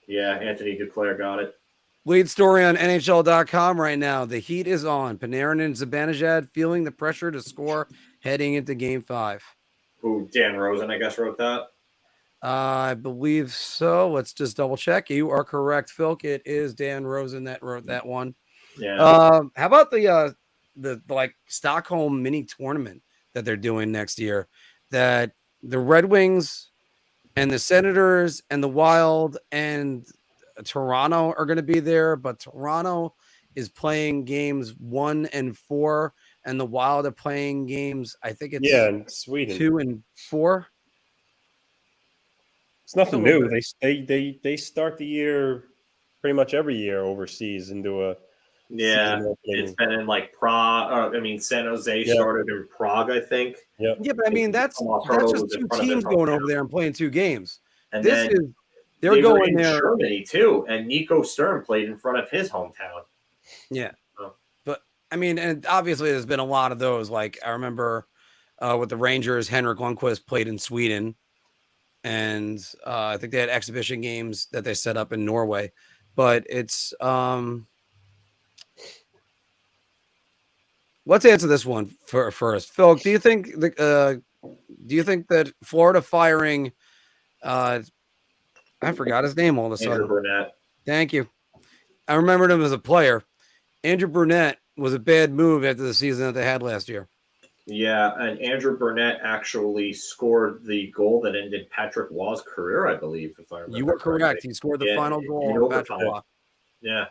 Yeah, Anthony Duclair got it. Lead story on NHL.com right now. The heat is on. Panarin and Zibanejad feeling the pressure to score heading into Game 5. Who, Dan Rosen, I guess, wrote that? I believe so. Let's just double check. You are correct, Phil. It is Dan Rosen that wrote that one. Yeah. How about the like Stockholm mini tournament that they're doing next year? That the Red Wings and the Senators and the Wild and Toronto are going to be there, but Toronto is playing games 1 and 4, and the Wild are playing games. I think it's in Sweden 2 and 4. It's nothing new. They start the year pretty much every year overseas into a it's been in like Prague. San Jose started in Prague, I think. Yeah, but I mean that's just 2 teams going over there and playing 2 games. And they're going in there. Germany too, and Nico Sturm played in front of his hometown. Yeah, but I mean, and obviously there's been a lot of those. Like I remember with the Rangers, Henrik Lundqvist played in Sweden. and I think they had exhibition games that they set up in Norway. But it's let's answer this one first. Phil, do you think that Florida firing I forgot his name all of a sudden. Andrew Burnett. Thank you. I remembered him as a player. Andrew Burnett was a bad move after the season that they had last year. Yeah, and Andrew Burnett actually scored the goal that ended Patrick Waugh's career, I believe, if I remember. You were correct. He scored the final goal in on Patrick overtime. Waugh. Yeah.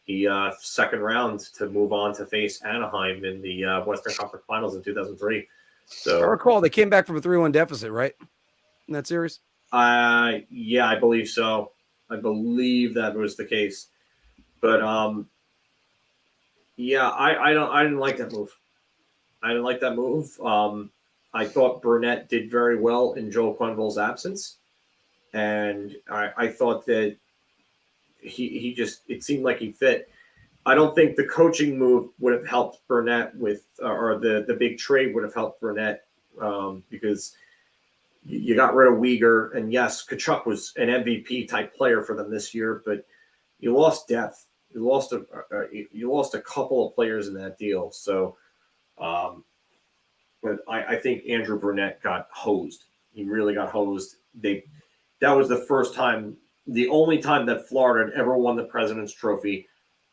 He second round to move on to face Anaheim in the Western Conference Finals in 2003. So I recall they came back from a 3-1 deficit, right? In that series? Yeah, I believe so. I believe that was the case. But yeah, I didn't like that move. I didn't like that move. I thought Burnett did very well in Joe Quenneville's absence. And I thought that he just, it seemed like he fit. I don't think the coaching move would have helped Burnett with, or the big trade would have helped Burnett because you got rid of Uyghur. And yes, Tkachuk was an MVP type player for them this year, but you lost depth. You lost a couple of players in that deal. So, but I think Andrew Burnett got hosed. He really got hosed. That was the first time, the only time that Florida had ever won the President's Trophy,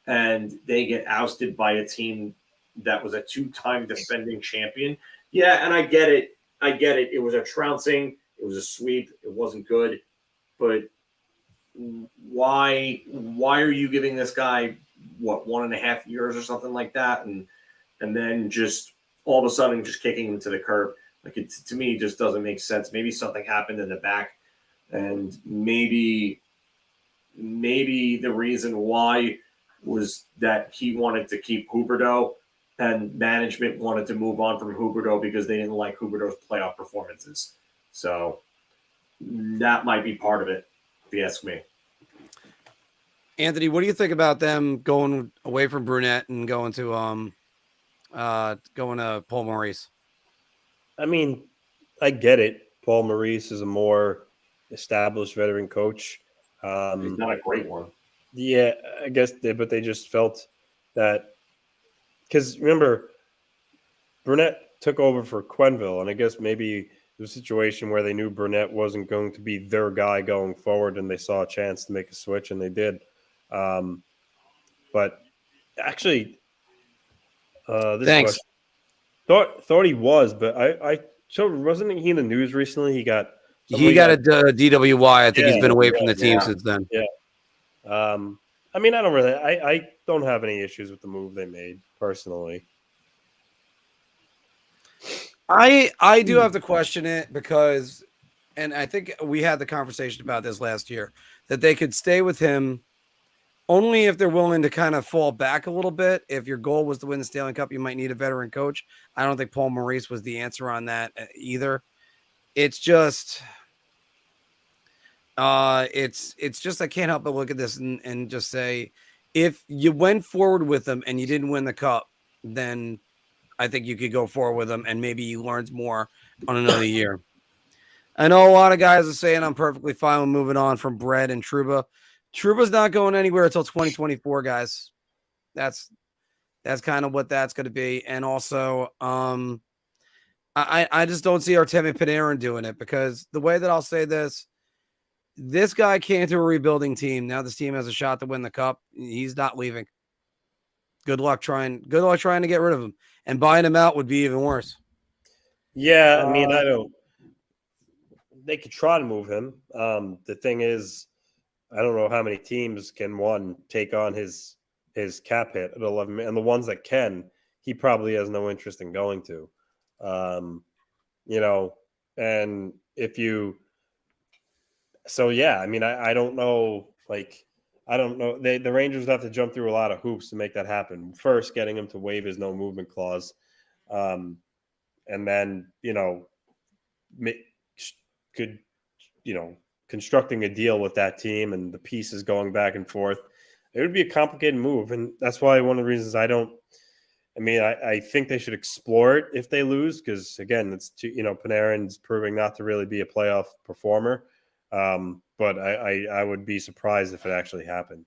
and they get ousted by a team that was a two-time defending champion. Yeah, and I get it. It was a trouncing. It was a sweep. It wasn't good. But why are you giving this guy, 1.5 years or something like that, and then just all of a sudden just kicking him to the curb? Like, it, to me, just doesn't make sense. Maybe something happened in the back, and maybe the reason why was that he wanted to keep Huberdeau, and management wanted to move on from Huberdeau because they didn't like Huberdeau's playoff performances. So that might be part of it, if you ask me. Anthony, what do you think about them going away from Brunette and going to Paul Maurice? I mean, I get it. Paul Maurice is a more established veteran coach. He's not a great one. Yeah, I guess but they just felt that, because remember, Burnett took over for Quenneville, and I guess maybe it was a situation where they knew Burnett wasn't going to be their guy going forward, and they saw a chance to make a switch, and they did. But actually, Thanks. Thought he was, but I so wasn't he in the news recently? He got a DWI. I think he's been away from the team since then. Yeah. I mean, I don't have any issues with the move they made personally. I do have to question it because, and I think we had the conversation about this last year, that they could stay with him only if they're willing to kind of fall back a little bit. If your goal was to win the Stanley Cup, you might need a veteran coach. I don't think Paul Maurice was the answer on that either. It's just, it's just, I can't help but look at this and just say, if you went forward with them and you didn't win the cup, then I think you could go forward with them and maybe he learns more on another year. I know a lot of guys are saying I'm perfectly fine with moving on from Brett and Trouba. Trouba's not going anywhere until 2024, guys. That's kind of what that's going to be. And also, I just don't see Artemi Panarin doing it, because the way that I'll say this guy came to a rebuilding team. Now this team has a shot to win the cup. He's not leaving. Good luck trying to get rid of him, and buying him out would be even worse. Yeah, I mean, they could try to move him. The thing is, I don't know how many teams can take on his cap hit at 11, and the ones that can, he probably has no interest in going to. And if you, so yeah, I mean, I don't know, I don't know. The Rangers have to jump through a lot of hoops to make that happen. First, getting him to waive his no movement clause, and then constructing a deal with that team and the pieces going back and forth. It would be a complicated move, and that's why one of the reasons I don't. I mean, I think they should explore it if they lose, because again, it's Panarin's proving not to really be a playoff performer. But I would be surprised if it actually happened.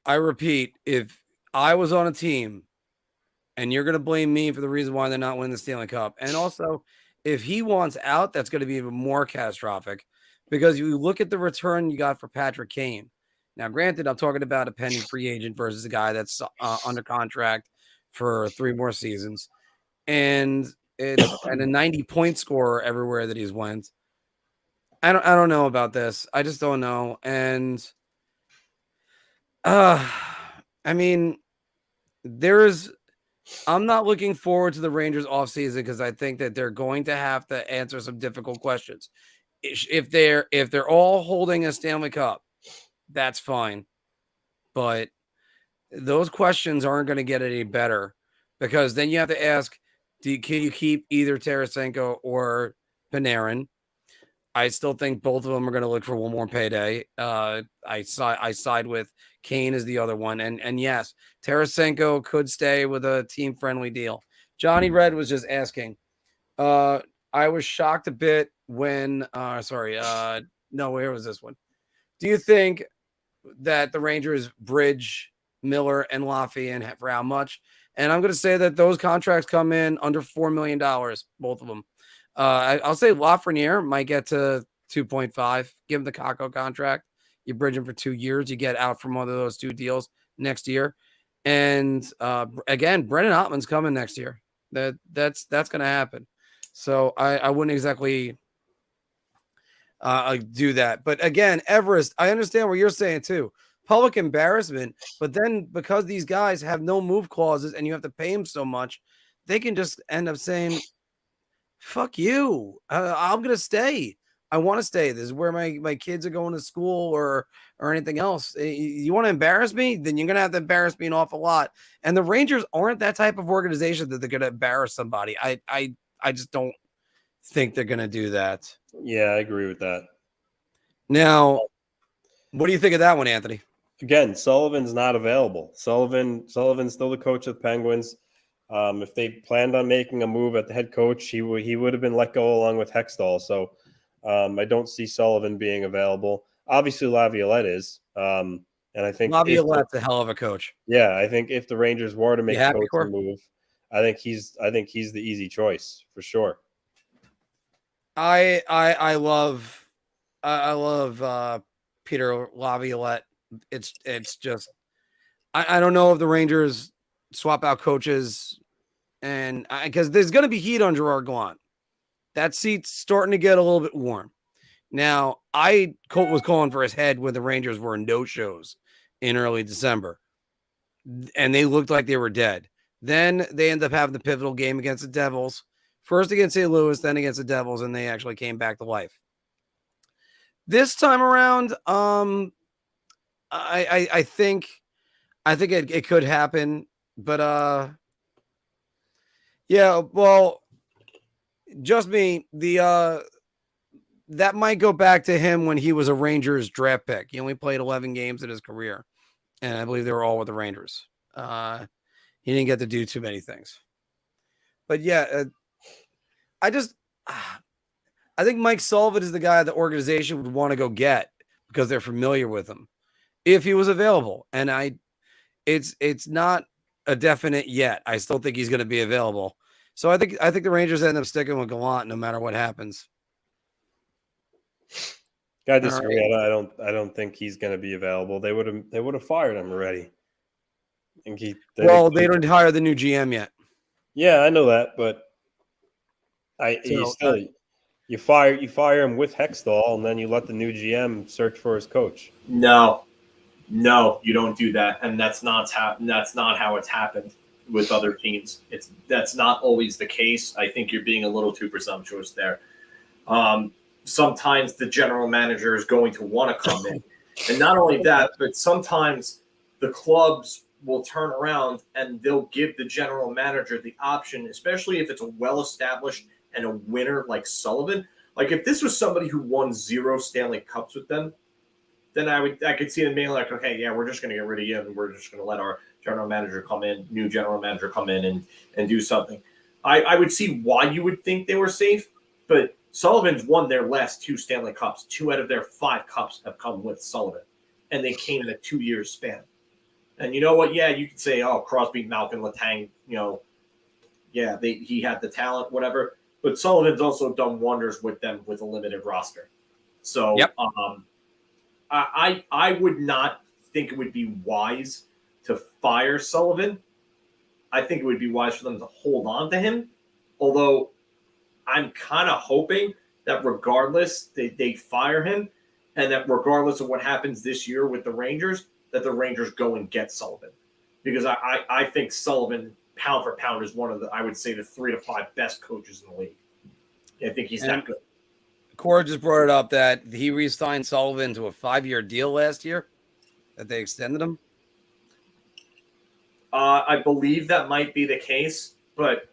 I repeat, if I was on a team and you're going to blame me for the reason why they're not winning the Stanley Cup, and also if he wants out, that's going to be even more catastrophic, because you look at the return you got for Patrick Kane. Now, granted, I'm talking about a pending free agent versus a guy that's under contract for 3 more seasons, and a 90-point scorer everywhere that he's went. I don't know about this. I just don't know. And I mean, I'm not looking forward to the Rangers offseason, because I think that they're going to have to answer some difficult questions. If they're all holding a Stanley Cup, that's fine. But those questions aren't going to get any better, because then you have to ask, can you keep either Tarasenko or Panarin? I still think both of them are going to look for one more payday. I side with Kane as the other one. And yes, Tarasenko could stay with a team-friendly deal. Johnny Red was just asking. I was shocked a bit when no, where was this one? Do you think that the Rangers bridge Miller and Lafayette, and for how much? And I'm going to say that those contracts come in under $4 million, both of them. I'll say Lafreniere might get to 2.5. Give him the Kakko contract. You bridge him for 2 years. You get out from one of those 2 deals next year. And again, Brendan Ottman's coming next year. That's going to happen. So I wouldn't exactly do that. But again, Everest, I understand what you're saying too. Public embarrassment. But then because these guys have no move clauses and you have to pay them so much, they can just end up saying, fuck you. I'm going to stay. I want to stay. This is where my kids are going to school or anything else. You want to embarrass me? Then you're going to have to embarrass me an awful lot. And the Rangers aren't that type of organization that they're going to embarrass somebody. I just don't think they're going to do that. Yeah, I agree with that. Now, what do you think of that one, Anthony? Again, Sullivan's not available. Sullivan's still the coach of the Penguins. If they planned on making a move at the head coach, he would have been let go along with Hextall. So I don't see Sullivan being available. Obviously, Laviolette is. And I think Laviolette's a hell of a coach. Yeah, I think if the Rangers were to make a move, I think he's the easy choice for sure. I love Peter Laviolette. It's just I don't know if the Rangers swap out coaches, and because there's going to be heat on Gerard Gallant. That seat's starting to get a little bit warm. Now, I was calling for his head when the Rangers were in no-shows in early December, and they looked like they were dead. Then they ended up having the pivotal game against the Devils, first against St. Louis, then against the Devils, and they actually came back to life. This time around, I think it could happen, but yeah, well, just me. That might go back to him when he was a Rangers draft pick. He only played 11 games in his career, and I believe they were all with the Rangers. He didn't get to do too many things, but yeah, I think Mike Sullivan is the guy the organization would want to go get because they're familiar with him if he was available. And it's not a definite yet. I still think he's going to be available. So I think the Rangers end up sticking with Gallant no matter what happens. I disagree. Right. I don't think he's going to be available. They would have fired him already. They don't hire the new GM yet. Yeah, I know that, but you fire him with Hextall, and then you let the new GM search for his coach. No, you don't do that, and that's not how it's happened with other teams. That's not always the case. I think you're being a little too presumptuous there. Sometimes the general manager is going to want to come in, and not only that, but sometimes the clubs will turn around and they'll give the general manager the option, especially if it's a well-established and a winner like Sullivan. Like if this was somebody who won 0 Stanley Cups with them, then I could see them being like, okay, yeah, we're just going to get rid of you, and we're just going to let our new general manager come in and do something. I would see why you would think they were safe, but Sullivan's won their last 2 Stanley Cups. 2 out of their 5 cups have come with Sullivan, and they came in a 2-year span. And you know what? Yeah, you could say, oh, Crosby, Malkin, Letang, yeah, he had the talent, whatever. But Sullivan's also done wonders with them with a limited roster. So yep. I would not think it would be wise to fire Sullivan. I think it would be wise for them to hold on to him. Although I'm kind of hoping that regardless they fire him, and that regardless of what happens this year with the Rangers, that the Rangers go and get Sullivan. Because I think Sullivan, pound for pound, is one of I would say the 3 to 5 best coaches in the league. I think he's that good. Cora just brought it up that he re-signed Sullivan to a 5-year deal last year, that they extended him. I believe that might be the case, but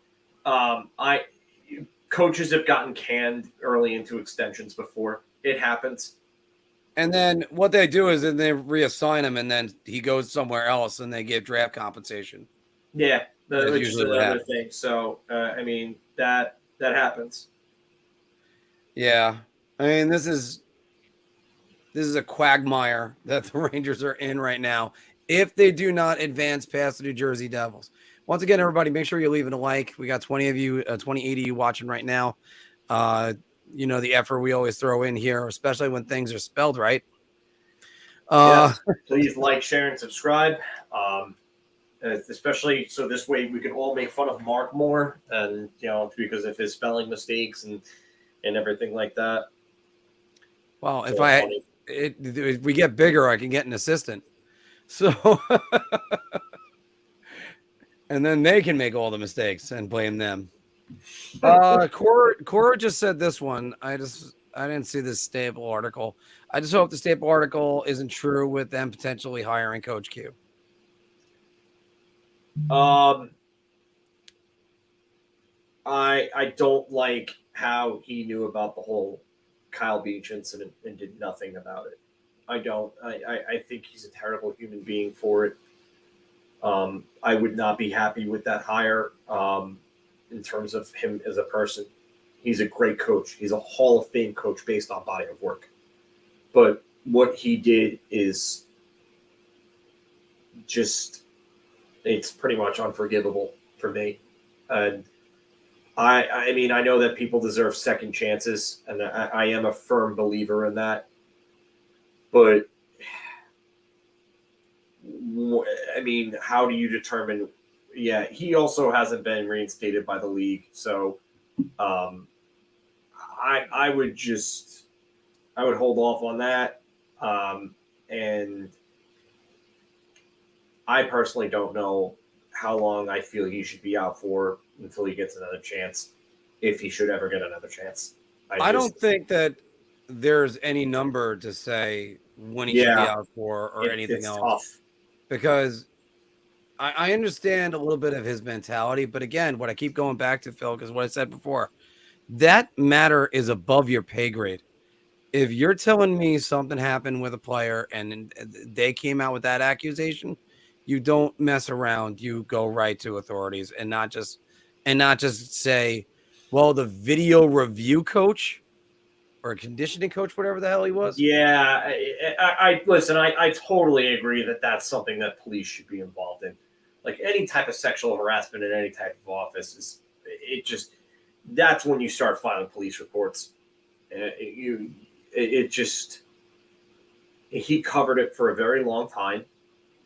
coaches have gotten canned early into extensions before. It happens. And then what they do is then they reassign him, and then he goes somewhere else, and they get draft compensation. Yeah, that's usually another thing. So, I mean, that happens. Yeah. I mean, this is a quagmire that the Rangers are in right now if they do not advance past the New Jersey Devils. Once again, everybody, make sure you're leaving a like. We got 20 of you, 28 of you watching right now. The effort we always throw in here, especially when things are spelled right. Please like, share, and subscribe. Especially so this way we can all make fun of Marc more, and because of his spelling mistakes and everything like that. Well, if we get bigger, I can get an assistant. So, and then they can make all the mistakes and blame them. Cora just said this one. I didn't see this Staple article. I just hope the Staple article isn't true with them potentially hiring Coach Q. I don't like how he knew about the whole Kyle Beach incident and did nothing about it. I don't. I think he's a terrible human being for it. I would not be happy with that hire in terms of him as a person. He's a great coach. He's a Hall of Fame coach based on body of work. But what he did is just, it's pretty much unforgivable for me. And I mean, I know that people deserve second chances, and I am a firm believer in that. But, I mean, how do you determine? Yeah, he also hasn't been reinstated by the league. So I would hold off on that. And I personally don't know how long I feel he should be out for until he gets another chance, if he should ever get another chance. I don't think that there's any number to say when he should be out for or anything else. Tough. Because I understand a little bit of his mentality, but again, what I keep going back to, Phil, because what I said before, that matter is above your pay grade. If you're telling me something happened with a player and they came out with that accusation, you don't mess around. You go right to authorities and not just say, well, the video review coach or conditioning coach, whatever the hell he was. Yeah, I listen. I totally agree that that's something that police should be involved in. Like any type of sexual harassment in any type of office that's when you start filing police reports. He covered it for a very long time.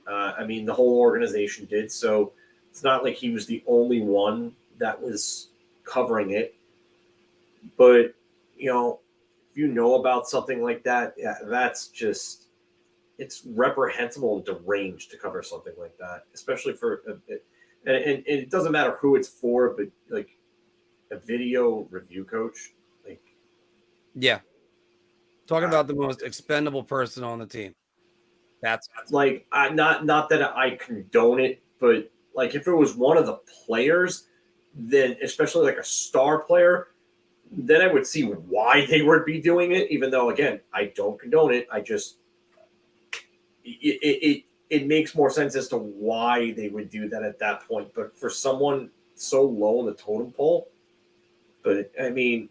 I mean, the whole organization did. So it's not like he was the only one that was covering it. But, if you know about something like that, yeah, that's just, it's reprehensible and deranged to cover something like that, especially for, and it doesn't matter who it's for, but like a video review coach, like. Yeah. Talking about the most expendable person on the team. That's like, not that I condone it, but like if it was one of the players, then especially like a star player, then I would see why they would be doing it, even though, again, I don't condone it. it makes more sense as to why they would do that at that point. But for someone so low in the totem pole, but I mean,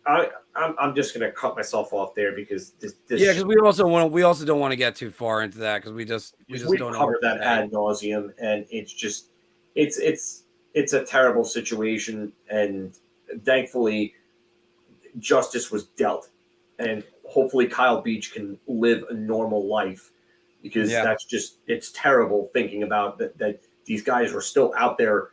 I'm just gonna cut myself off there because this Yeah, because we also don't want to get too far into that because we just don't know covered that ad nauseum, and it's just it's a terrible situation, and thankfully justice was dealt, and hopefully Kyle Beach can live a normal life, because that's just, it's terrible thinking about that these guys were still out there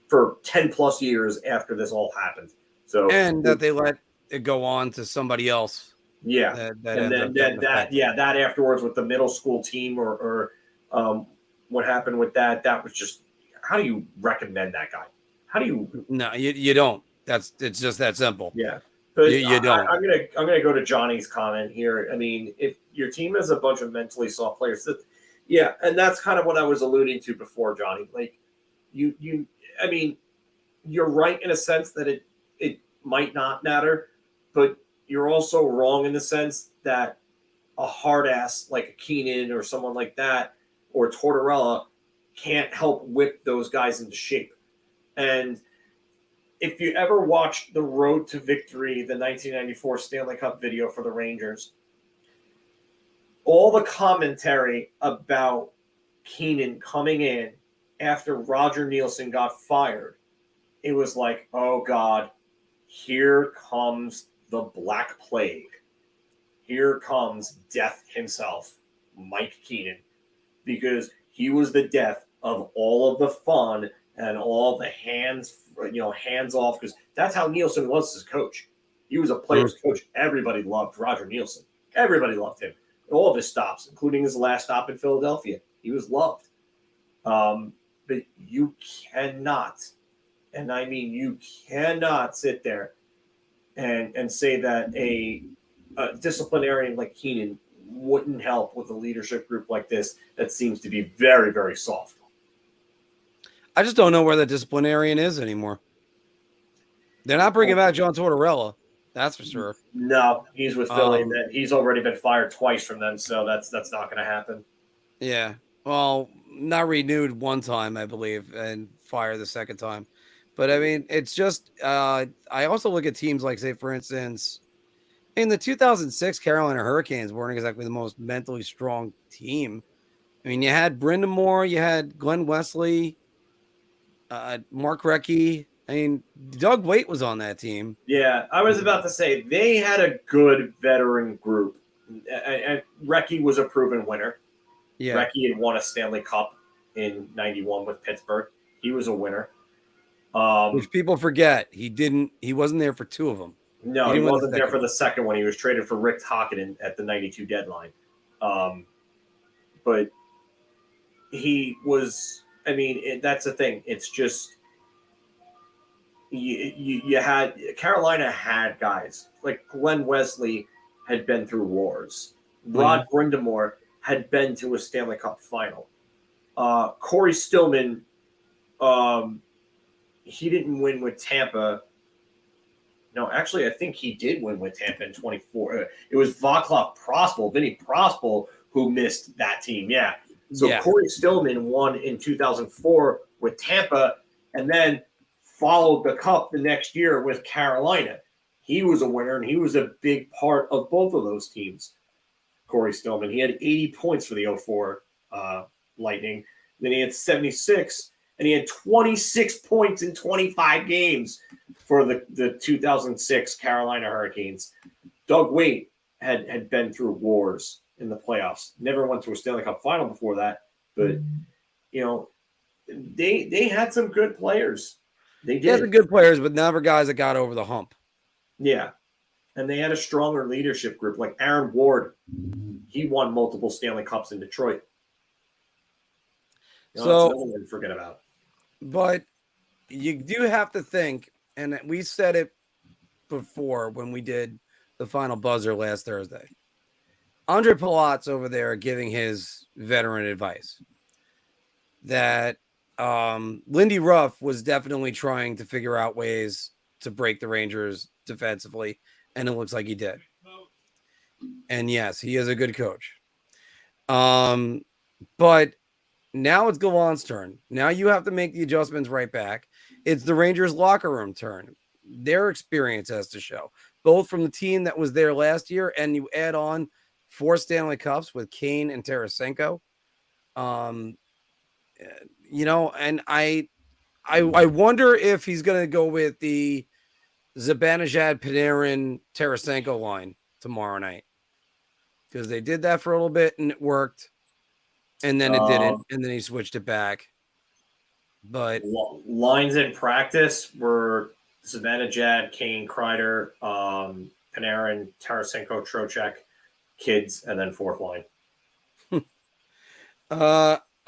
for 10 plus years after this all happened. So, and that they let it go on to somebody else. Yeah. That afterwards with the middle school team or what happened with that was just, how do you recommend that guy? How do you? No, you don't. It's just that simple. Yeah. But you don't. I'm gonna go to Johnny's comment here. I mean, if your team has a bunch of mentally soft players, and that's kind of what I was alluding to before, Johnny. Like I mean, you're right in a sense that it might not matter, but you're also wrong in the sense that a hard ass like a Keenan or someone like that or Tortorella can't help whip those guys into shape. And if you ever watched the Road to Victory, the 1994 Stanley Cup video for the Rangers, all the commentary about Keenan coming in after Roger Nielsen got fired, it was like, oh God, here comes the Black Plague. Here comes death himself, Mike Keenan, because he was the death of all of the fun and all the hands off, because that's how Nielsen was as coach. He was a player's coach. Everybody loved Roger Nielsen. Everybody loved him. All of his stops, including his last stop in Philadelphia, he was loved. But you cannot, and I mean you cannot sit there and say that a disciplinarian like Keenan wouldn't help with a leadership group like this that seems to be very, very soft. I just don't know where the disciplinarian is anymore. They're not bringing back John Tortorella. That's for sure. No, he's with Philly. He's already been fired twice from them, so that's not going to happen. Yeah. Well, not renewed one time, I believe, and fired the second time. But I mean, it's just I also look at teams like, say, for instance, in the 2006 Carolina Hurricanes weren't exactly the most mentally strong team. I mean, you had Brindamore, you had Glenn Wesley, Marc Recchi. I mean, Doug Waite was on that team. Yeah, I was about to say they had a good veteran group. And Recchi was a proven winner. Yeah, Recchi had won a Stanley Cup in '91 with Pittsburgh. He was a winner. Which people forget. He wasn't there for two of them. No, he wasn't there for the second one. He was traded for Rick Hakkinen at the '92 deadline. But he was. I mean, that's the thing. It's just you had Carolina had guys like Glenn Wesley had been through wars. Rod Brindamore had been to a Stanley Cup final. Corey Stillman, he didn't win with Tampa. No, actually, I think he did win with Tampa in 24. It was Václav Prospal, Vinny Prospal, who missed that team. Yeah. So Corey Stillman won in 2004 with Tampa and then followed the cup the next year with Carolina. He was a winner, and he was a big part of both of those teams. Corey Stillman. He had 80 points for the 04 Lightning. Then he had 76, and he had 26 points in 25 games for the 2006 Carolina Hurricanes. Doug Waite had been through wars in the playoffs. Never went to a Stanley Cup final before that, but they had some good players. They Yeah. And they had a stronger leadership group, like Aaron Ward. He won multiple Stanley Cups in Detroit. That's another one to forget about. But you do have to think, and we said it before when we did the final buzzer last Thursday. Andre Palat's over there giving his veteran advice that Lindy Ruff was definitely trying to figure out ways to break the Rangers defensively, and it looks like he did. And yes, he is a good coach. But now it's Gallant's turn. Now you have to make the adjustments right back. It's the Rangers locker room turn. Their experience has to show, both from the team that was there last year, and you add on 4 Stanley Cups with Kane and Tarasenko. And I wonder if he's going to go with the Zibanejad, Panarin, Tarasenko line tomorrow night, because they did that for a little bit and it worked, and then it didn't, and then he switched it back. But lines in practice were Zibanejad, Kane, Kreider, Panarin, Tarasenko, Trocheck, Kids, and then fourth line.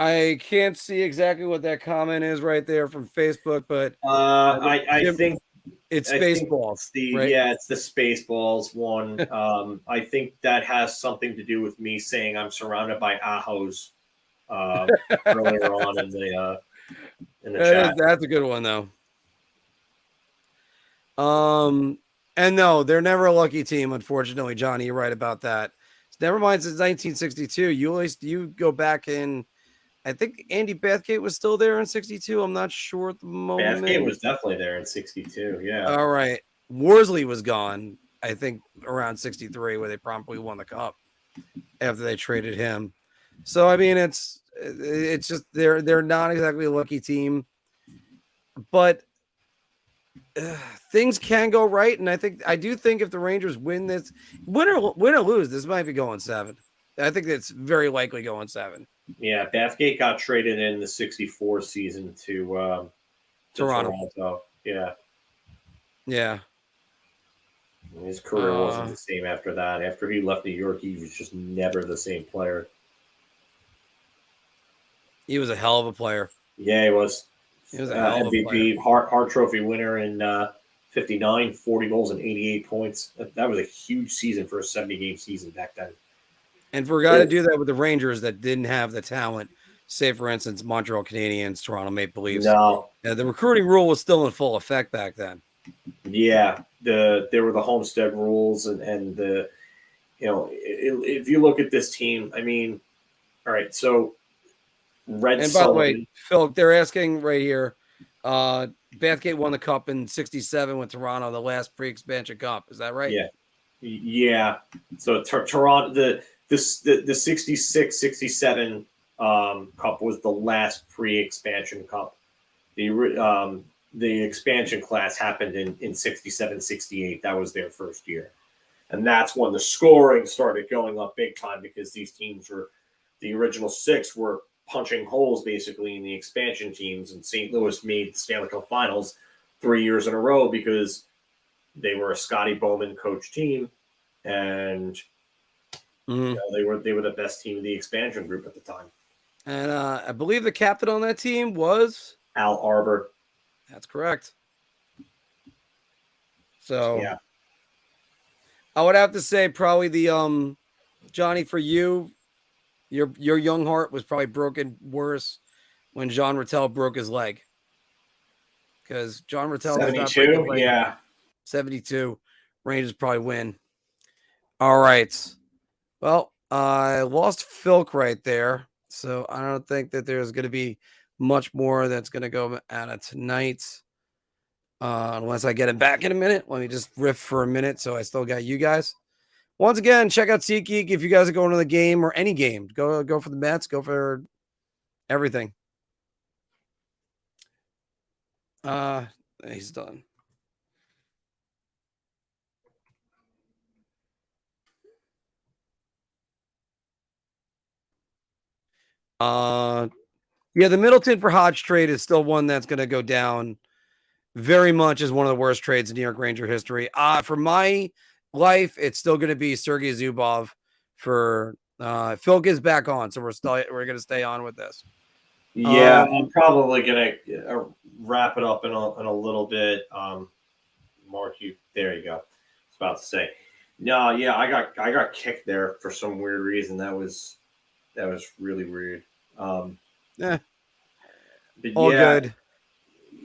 I can't see exactly what that comment is right there from Facebook, but I think it's Spaceballs. Right? Yeah, it's the Spaceballs one. I think that has something to do with me saying I'm surrounded by ahos earlier on in the chat. That's a good one, though. And no, they're never a lucky team, unfortunately, Johnny. You're right about that. Never mind, since 1962. You go back in. I think Andy Bathgate was still there in 62. I'm not sure at the moment. Bathgate was definitely there in 62. Yeah. All right. Worsley was gone, I think, around 63, where they promptly won the cup after they traded him. So I mean, it's just they're not exactly a lucky team, but things can go right. And I do think if the Rangers win this, win or lose, this might be going 7. I think it's very likely going 7. Yeah, Bathgate got traded in the 64 season to Toronto. Yeah. Yeah. His career wasn't the same after that. After he left New York, he was just never the same player. He was a hell of a player. Yeah, he was. He was a hell of a MVP, player. Hart Trophy winner in 59, 40 goals and 88 points. That was a huge season for a 70-game season back then. And for a guy to do that with the Rangers that didn't have the talent, say, for instance, Montreal Canadiens, Toronto Maple Leafs. No. The recruiting rule was still in full effect back then. Yeah, there were the Homestead rules and the, if you look at this team, I mean, all right, so Red And by the way, Phil, they're asking right here, Bathgate won the cup in 67 with Toronto, the last pre-expansion cup. Is that right? Yeah. So Toronto, the 66, 67 cup was the last pre-expansion cup. The expansion class happened in 67, 68. That was their first year. And that's when the scoring started going up big time, because these teams the original 6 were punching holes basically in the expansion teams, and St. Louis made the Stanley Cup Finals 3 years in a row because they were a Scotty Bowman coach team, and they were the best team of the expansion group at the time. And I believe the captain on that team was Al Arbor. That's correct. So yeah, I would have to say probably the Johnny, for you, your young heart was probably broken worse when Jean Rattel broke his leg, because Jean Rattel 72, yeah, 72. Rangers probably win. All right. Well, I lost Philk right there, so I don't think that there's going to be much more that's going to go out of tonight, unless I get it back in a minute. Let me just riff for a minute, so I still got you guys. Once again, check out SeatGeek if you guys are going to the game or any game. Go for the Mets. Go for everything. He's done. Yeah, the Middleton for Hodge trade is still one that's going to go down very much as one of the worst trades in New York Ranger history. For my life, it's still going to be Sergei Zubov for Phil gets back on, so we're going to stay on with this. Yeah, I'm probably going to wrap it up in a little bit. Marc, there you go. I was about to say, no, yeah, I got kicked there for some weird reason. That was really weird. All yeah, good.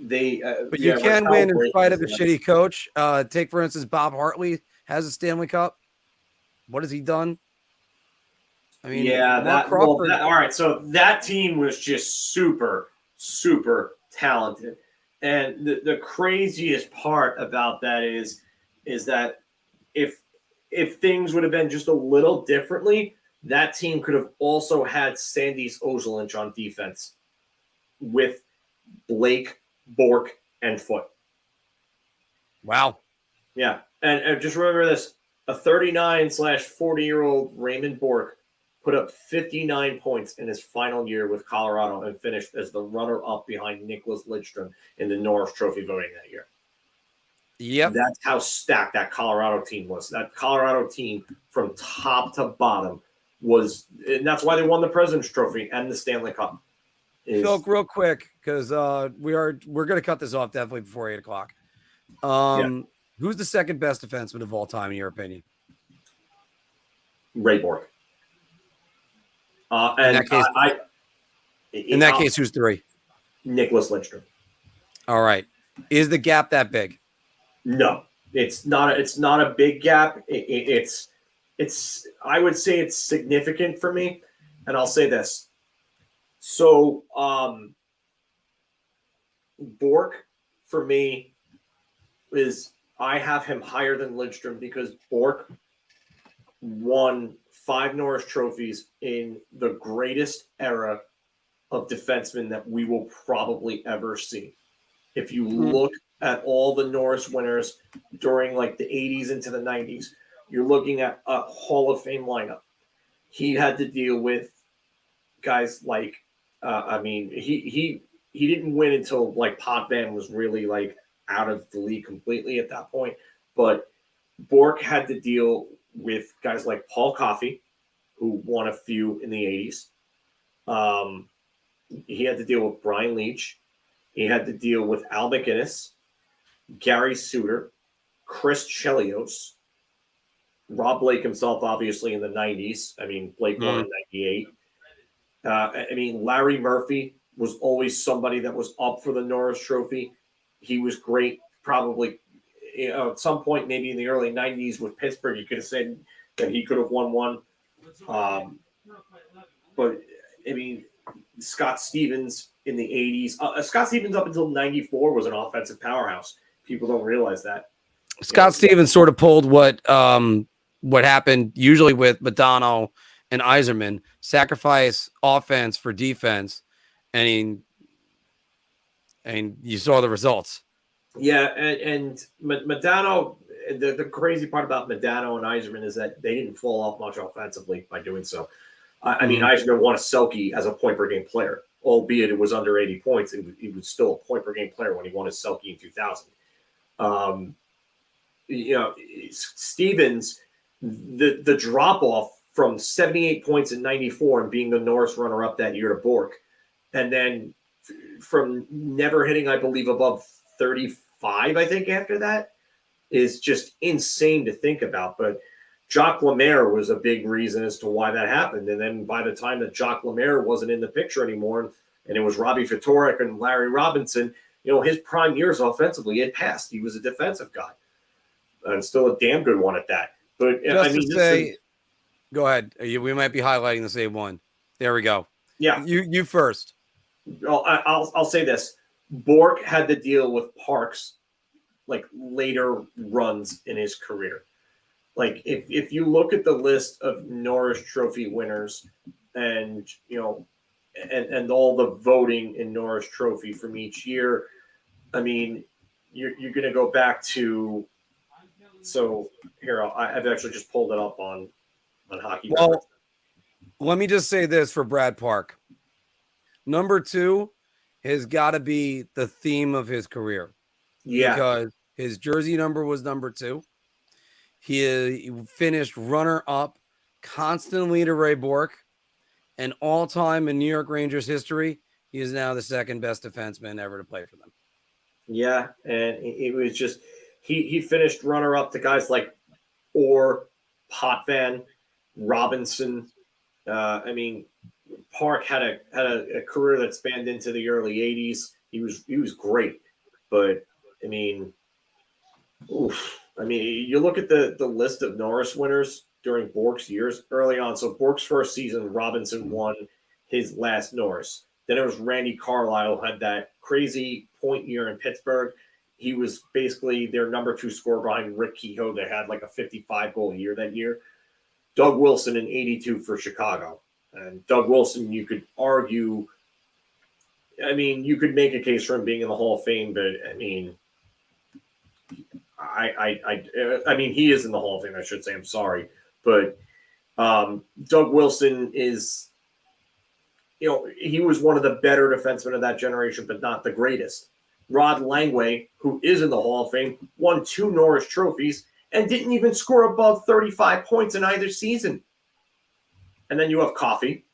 But you can win in spite of a shitty coach. Take, for instance, Bob Hartley has a Stanley Cup. What has he done? I mean, yeah, Mark Crawford. all right. So that team was just super, super talented. And the craziest part about that is that if things would have been just a little differently, that team could have also had Sandys Ozelinch on defense with Blake, Bork, and Foote. Wow. Yeah. And just remember this, a 39/40-year-old Raymond Bork put up 59 points in his final year with Colorado and finished as the runner-up behind Nicholas Lidstrom in the Norris Trophy voting that year. Yep. That's how stacked that Colorado team was. That Colorado team from top to bottom was, and that's why they won the President's Trophy and the Stanley Cup. Phil, real quick, because we're going to cut this off definitely before 8 o'clock. Who's the second best defenseman of all time, in your opinion? Ray Bork. And in that case, who's 3? Nicholas Lidstrom. All right. Is the gap that big? No, it's not. It's not a big gap. It's. I would say it's significant for me, and I'll say this. So, Bork for me is, I have him higher than Lidstrom because Bork won 5 Norris trophies in the greatest era of defensemen that we will probably ever see. If you look at all the Norris winners during like the 80s into the 90s, you're looking at a Hall of Fame lineup. He had to deal with guys like, he didn't win until like Potvin was really like out of the league completely at that point. But Bork had to deal with guys like Paul Coffey, who won a few in the 80s. He had to deal with Brian Leach. He had to deal with Al McInnes, Gary Suter, Chris Chelios, Rob Blake himself, obviously, in the 90s. I mean, Blake won in 98. Larry Murphy was always somebody that was up for the Norris Trophy. He was great, probably, at some point, maybe in the early 90s with Pittsburgh, you could have said that he could have won one. But, Scott Stevens in the 80s. Scott Stevens up until 94 was an offensive powerhouse. People don't realize that. Scott Stevens sort of pulled what happened usually with Modano and Yzerman, sacrifice offense for defense, and you saw the results. Yeah, and Modano, the crazy part about Modano and Yzerman is that they didn't fall off much offensively by doing so. Yzerman won a Selke as a point-per-game player, albeit it was under 80 points, and he was still a point-per-game player when he won his Selke in 2000. Stevens, the drop-off from 78 points in 94 and being the Norris runner-up that year to Bork, and then from never hitting, I believe, above 35, I think, after that, is just insane to think about. But Jacques Lemaire was a big reason as to why that happened. And then by the time that Jacques Lemaire wasn't in the picture anymore, and it was Robbie Ftorek and Larry Robinson, his prime years offensively had passed. He was a defensive guy, and still a damn good one at that. But go ahead. We might be highlighting the same one. There we go. Yeah, you first. I'll say this: Bork had to deal with Parks like later runs in his career. Like if you look at the list of Norris Trophy winners, and and all the voting in Norris Trophy from each year, you're going to go back to. So here, I've actually just pulled it up on Hockey. Well, let me just say this for Brad Park. Number 2 has got to be the theme of his career. Yeah. Because his jersey number was number 2. He finished runner-up constantly to Ray Bork. And all-time in New York Rangers history, he is now the second best defenseman ever to play for them. Yeah, and it was just he finished runner-up to guys like Orr, Potvin, Robinson. Park had a career that spanned into the early 80s. He was great, but you look at the list of Norris winners during Bork's years early on. So Bork's first season, Robinson won his last Norris. Then it was Randy Carlisle had that crazy point year in Pittsburgh. He was basically their number 2 scorer behind Rick Kehoe. They had like a 55-goal year that year. Doug Wilson in 82 for Chicago. And Doug Wilson, you could argue, I mean, you could make a case for him being in the Hall of Fame, but I mean, I mean, he is in the Hall of Fame, I should say. I'm sorry. But Doug Wilson is, you know, he was one of the better defensemen of that generation, but not the greatest. Rod Langway, who is in the Hall of Fame, won 2 Norris trophies and didn't even score above 35 points in either season. And then you have Coffey,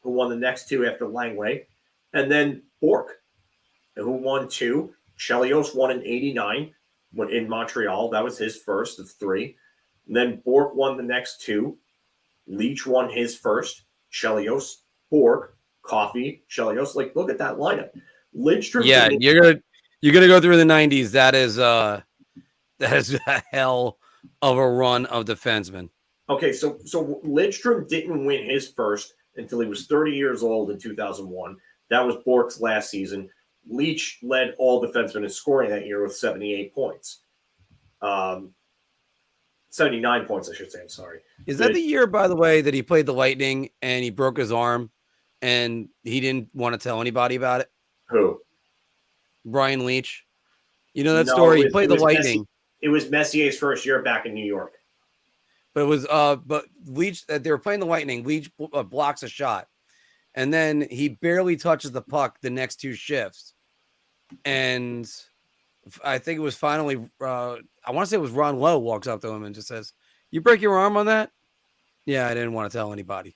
who won the next 2 after Langway. And then Bork, who won 2. Chelios won in 89 in Montreal. That was his first of 3. And then Bork won the next 2. Leach won his first. Chelios, Bork, Coffey, Chelios. Like, look at that lineup. Lidstrom. Yeah, you're gonna go through the 90s. That is a hell of a run of defensemen. Okay, so Lidstrom didn't win his first until he was 30 years old in 2001. That was Bork's last season. Leach led all defensemen in scoring that year with 78 points. 79 points, I should say. I'm sorry. Is that the year, by the way, that he played the Lightning and he broke his arm and he didn't want to tell anybody about it? Who? Brian Leach. You know that story? He played the Lightning. It was Messier's first year back in New York. But it was but Leach, they were playing the Lightning. Leach blocks a shot. And then he barely touches the puck the next 2 shifts. And I think it was finally, I want to say it was Ron Lowe walks up to him and just says, "You break your arm on that?" Yeah, I didn't want to tell anybody.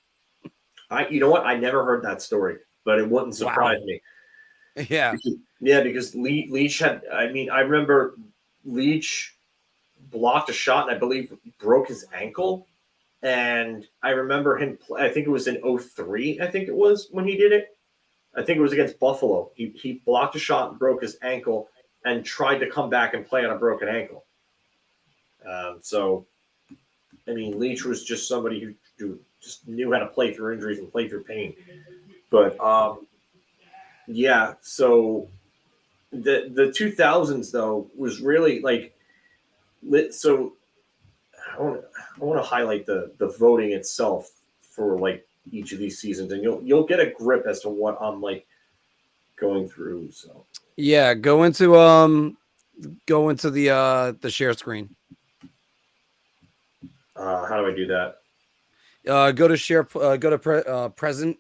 You know what? I never heard that story, but it wouldn't surprise me. Yeah. Because Leach had, I mean, I remember Leach blocked a shot and I believe broke his ankle. And I remember him, I think it was in 03, I think it was when he did it. I think it was against Buffalo. He blocked a shot and broke his ankle and tried to come back and play on a broken ankle. So, I mean, Leach was just somebody who just knew how to play through injuries and play through pain. But, yeah, so the 2000s, though, was really like – so I want to highlight the voting itself for, like, each of these seasons, and you'll get a grip as to what I'm, like, going through. So yeah, go into the share screen. how do I do that? Go to share. Go to present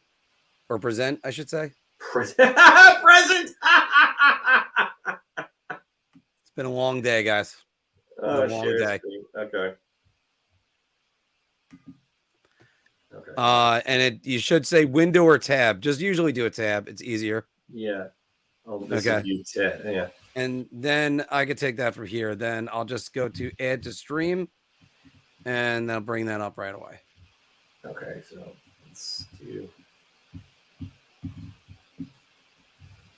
or present, I should say. Present. It's been a long day, guys. Oh, a long day. Screen. Okay. And you should say window or tab. Just usually do a tab. It's easier. Yeah. Oh, this Okay. is yeah. And then I could take that from here. Then I'll just go to add to stream, and I'll bring that up right away. Okay, so let's do.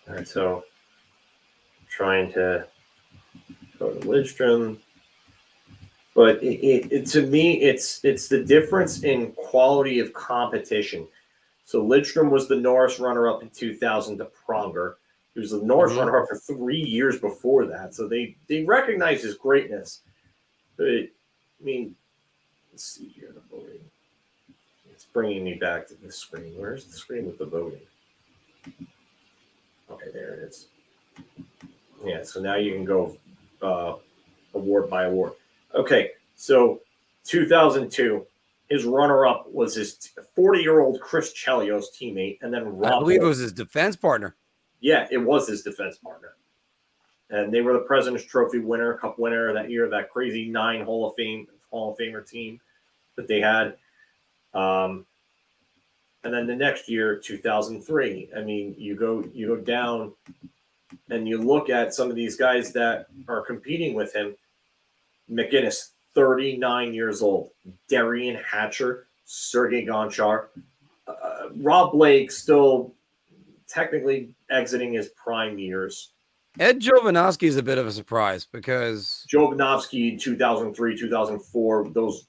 All right, so I'm trying to go to Lidstrom, but it to me it's the difference in quality of competition. So Lidstrom was the Norris runner-up in 2000 to Pronger. He was the Norris runner-up for 3 years before that. So they recognize his greatness. But, I mean, let's see here, the voting. It's bringing me back to this screen. Where's the screen with the voting? Okay, there it is. Yeah, so now you can go award by award. Okay, so 2002, his runner-up was his 40-year-old Chris Chelios teammate, and then Rob. I believe it was his defense partner. Yeah, it was his defense partner. And they were the President's Trophy winner, Cup winner that year, that crazy 9 Hall of Famer team that they had. And then the next year, 2003, I mean, you go down and you look at some of these guys that are competing with him. McGinnis, 39 years old. Darian Hatcher, Sergei Gonchar. Rob Blake still technically exiting his prime years. Ed Jovanovski is a bit of a surprise because Jovanovski, 2003, 2004, those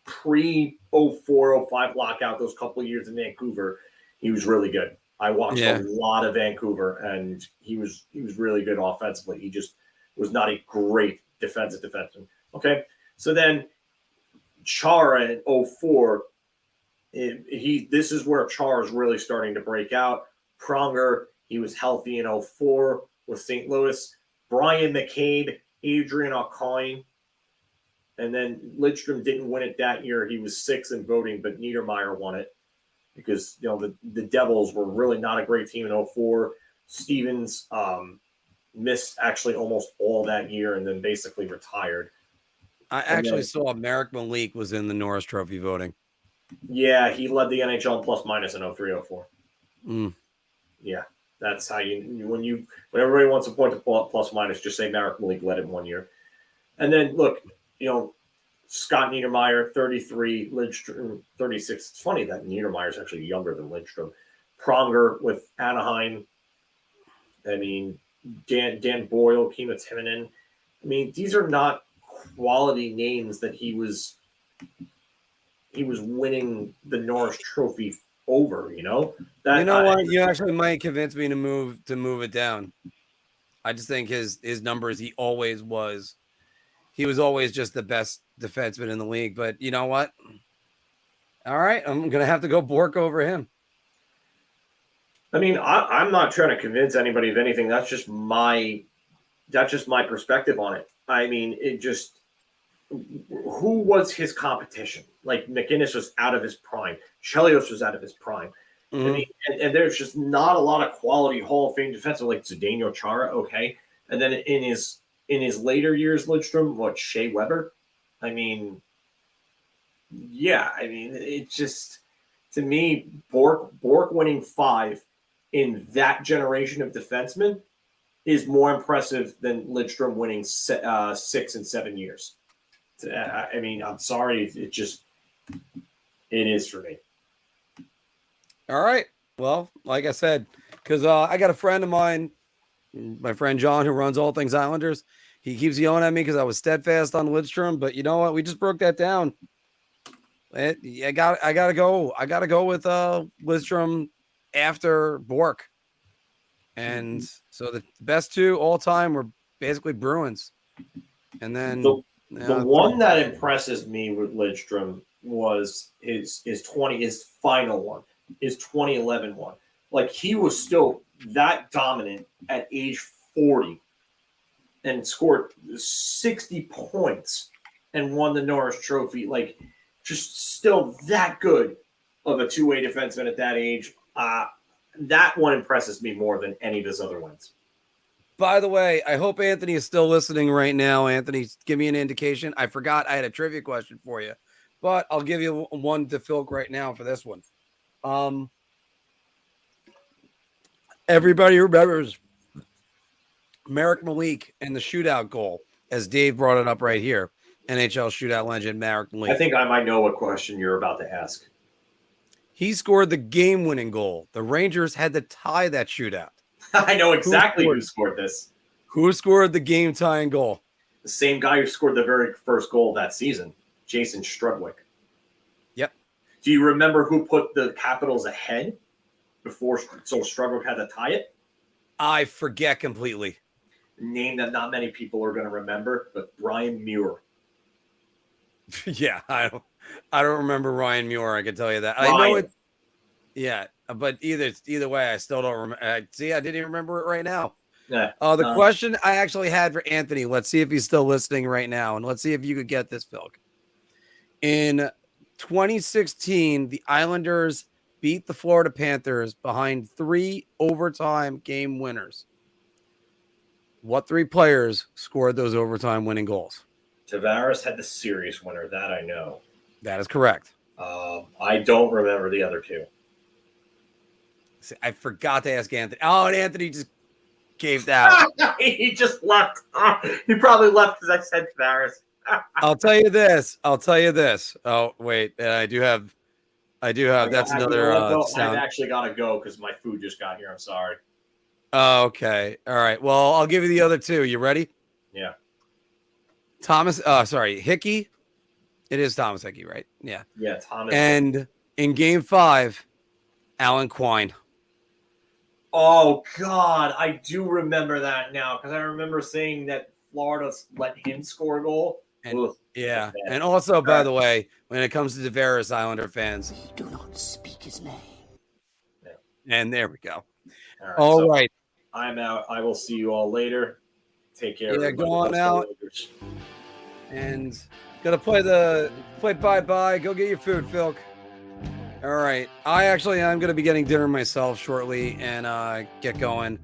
pre-04-05 lockout, those couple of years in Vancouver, he was really good. I watched a lot of Vancouver, and he was really good offensively. He just was not a great defenseman. Okay, so then Chara in 04, this is where Chara is really starting to break out. Pronger, he was healthy in 04 with St. Louis. Brian McCabe, Adrian Aucoin, and then Lidstrom didn't win it that year. He was 6th in voting, but Niedermeyer won it because the Devils were really not a great team in 04. Stevens missed actually almost all that year and then basically retired. I actually saw Marc Malik was in the Norris Trophy voting. Yeah, he led the NHL in plus minus in 03-04. Yeah, that's how when everybody wants to point to plus minus, just say Marc Malik led it 1 year. And then look, Scott Niedermeyer, 33, Lidstrom, 36. It's funny that Niedermeyer is actually younger than Lidstrom. Pronger with Anaheim. I mean, Dan Boyle, Kima Timonen. I mean, these are not quality names that he was winning the Norris Trophy over, what? You actually might convince me to move it down. I just think his numbers, he always was. He was always just the best defenseman in the league. But you know what? All right, I'm gonna have to go Bork over him. I mean, I'm not trying to convince anybody of anything. That's just my perspective on it. I mean, who was his competition? Like McInnes was out of his prime. Chelios was out of his prime. I mean, and there's just not a lot of quality Hall of Fame defensemen like Zdeno Chara. Okay, and then in his later years, Lidstrom, Shea Weber. I mean, yeah. I mean, it's just, to me, Bork winning 5 in that generation of defensemen is more impressive than Lidstrom winning 6 and 7 years. I mean, I'm sorry. It is for me. All right. Well, like I said, because I got a friend of mine, my friend John, who runs all things Islanders. He keeps yelling at me because I was steadfast on Lidstrom, but you know what? We just broke that down. I gotta go with Lidstrom after Bork. And so the best 2 all time were basically Bruins. And then the one that impresses me with Lidstrom was his final one, his 2011 one. Like, he was still that dominant at age 40 and scored 60 points and won the Norris Trophy. Like, just still that good of a two-way defenseman at that age. That one impresses me more than any of his other ones. By the way, I hope Anthony is still listening right now. Anthony, give me an indication. I forgot I had a trivia question for you, but I'll give you one to Phil right now for this one. Everybody remembers Marc Malik and the shootout goal, as Dave brought it up right here. NHL shootout legend Marc Malik. I think I might know what question you're about to ask. He scored the game-winning goal. The Rangers had to tie that shootout. I know exactly who scored this. Who scored the game-tying goal? The same guy who scored the very first goal that season, Jason Strudwick. Yep. Do you remember who put the Capitals ahead before Strudwick had to tie it? I forget completely. Name that not many people are going to remember, but Brian Muir. Yeah, I don't remember Ryan Muir. I can tell you that. Ryan. I know it. Yeah, but either way, I still don't remember. See, I didn't even remember it right now. Yeah. The question I actually had for Anthony. Let's see if he's still listening right now, and let's see if you could get this, Phil. In 2016, the Islanders beat the Florida Panthers behind 3 overtime game winners. What 3 players scored those overtime winning goals? Tavares had the series winner. That I know. That is correct. I don't remember the other 2. See, I forgot to ask Anthony. Oh, and Anthony just caved out. He just left. He probably left because I said Tavares. I'll tell you this. Oh, wait. I do have. That's another sound. I've actually got to go because my food just got here. I'm sorry. Oh, okay. All right. Well, I'll give you the other 2. You ready? Yeah. Hickey It is Thomas Hickey, right? Yeah. Yeah, Thomas. And in Game 5, Alan Quine. Oh God, I do remember that now because I remember saying that Florida let him score a goal. And, yeah, and also, by the way, when it comes to Tavares, Islander fans, Do not speak his name. Yeah. And there we go. All right. I'm out. I will see you all later. Take care. Yeah, everybody. go on Let's out. Lakers. And gotta play bye-bye. Go get your food, Phil. All right. I'm gonna be getting dinner myself shortly and get going.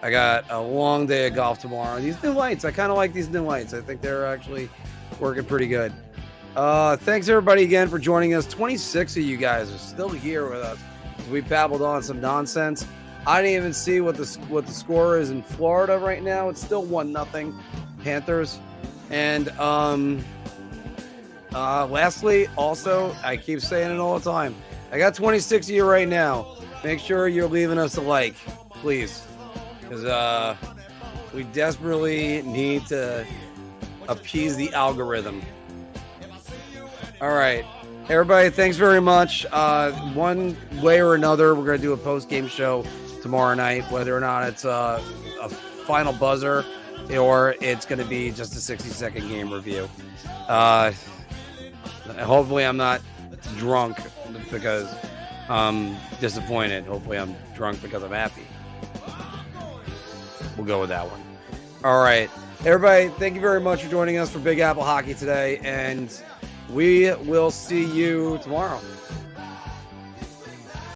I got a long day of golf tomorrow. These new lights, I kind of like these new lights. I think they're actually working pretty good. Thanks everybody again for joining us. 26 of you guys are still here with us. We babbled on some nonsense. I didn't even see what the score is in Florida right now. It's still 1-0 Panthers. And lastly, also, I keep saying it all the time. I got 26 of you right now. Make sure you're leaving us a like, please. Because we desperately need to appease the algorithm. All right. Everybody, thanks very much. One way or another, we're going to do a post-game show tomorrow night, whether or not it's a final buzzer or it's going to be just a 60-second game review. Hopefully I'm not drunk because I'm disappointed. Hopefully I'm drunk because I'm happy. We'll go with that one. All right. Everybody, thank you very much for joining us for Big Apple Hockey today, and we will see you tomorrow.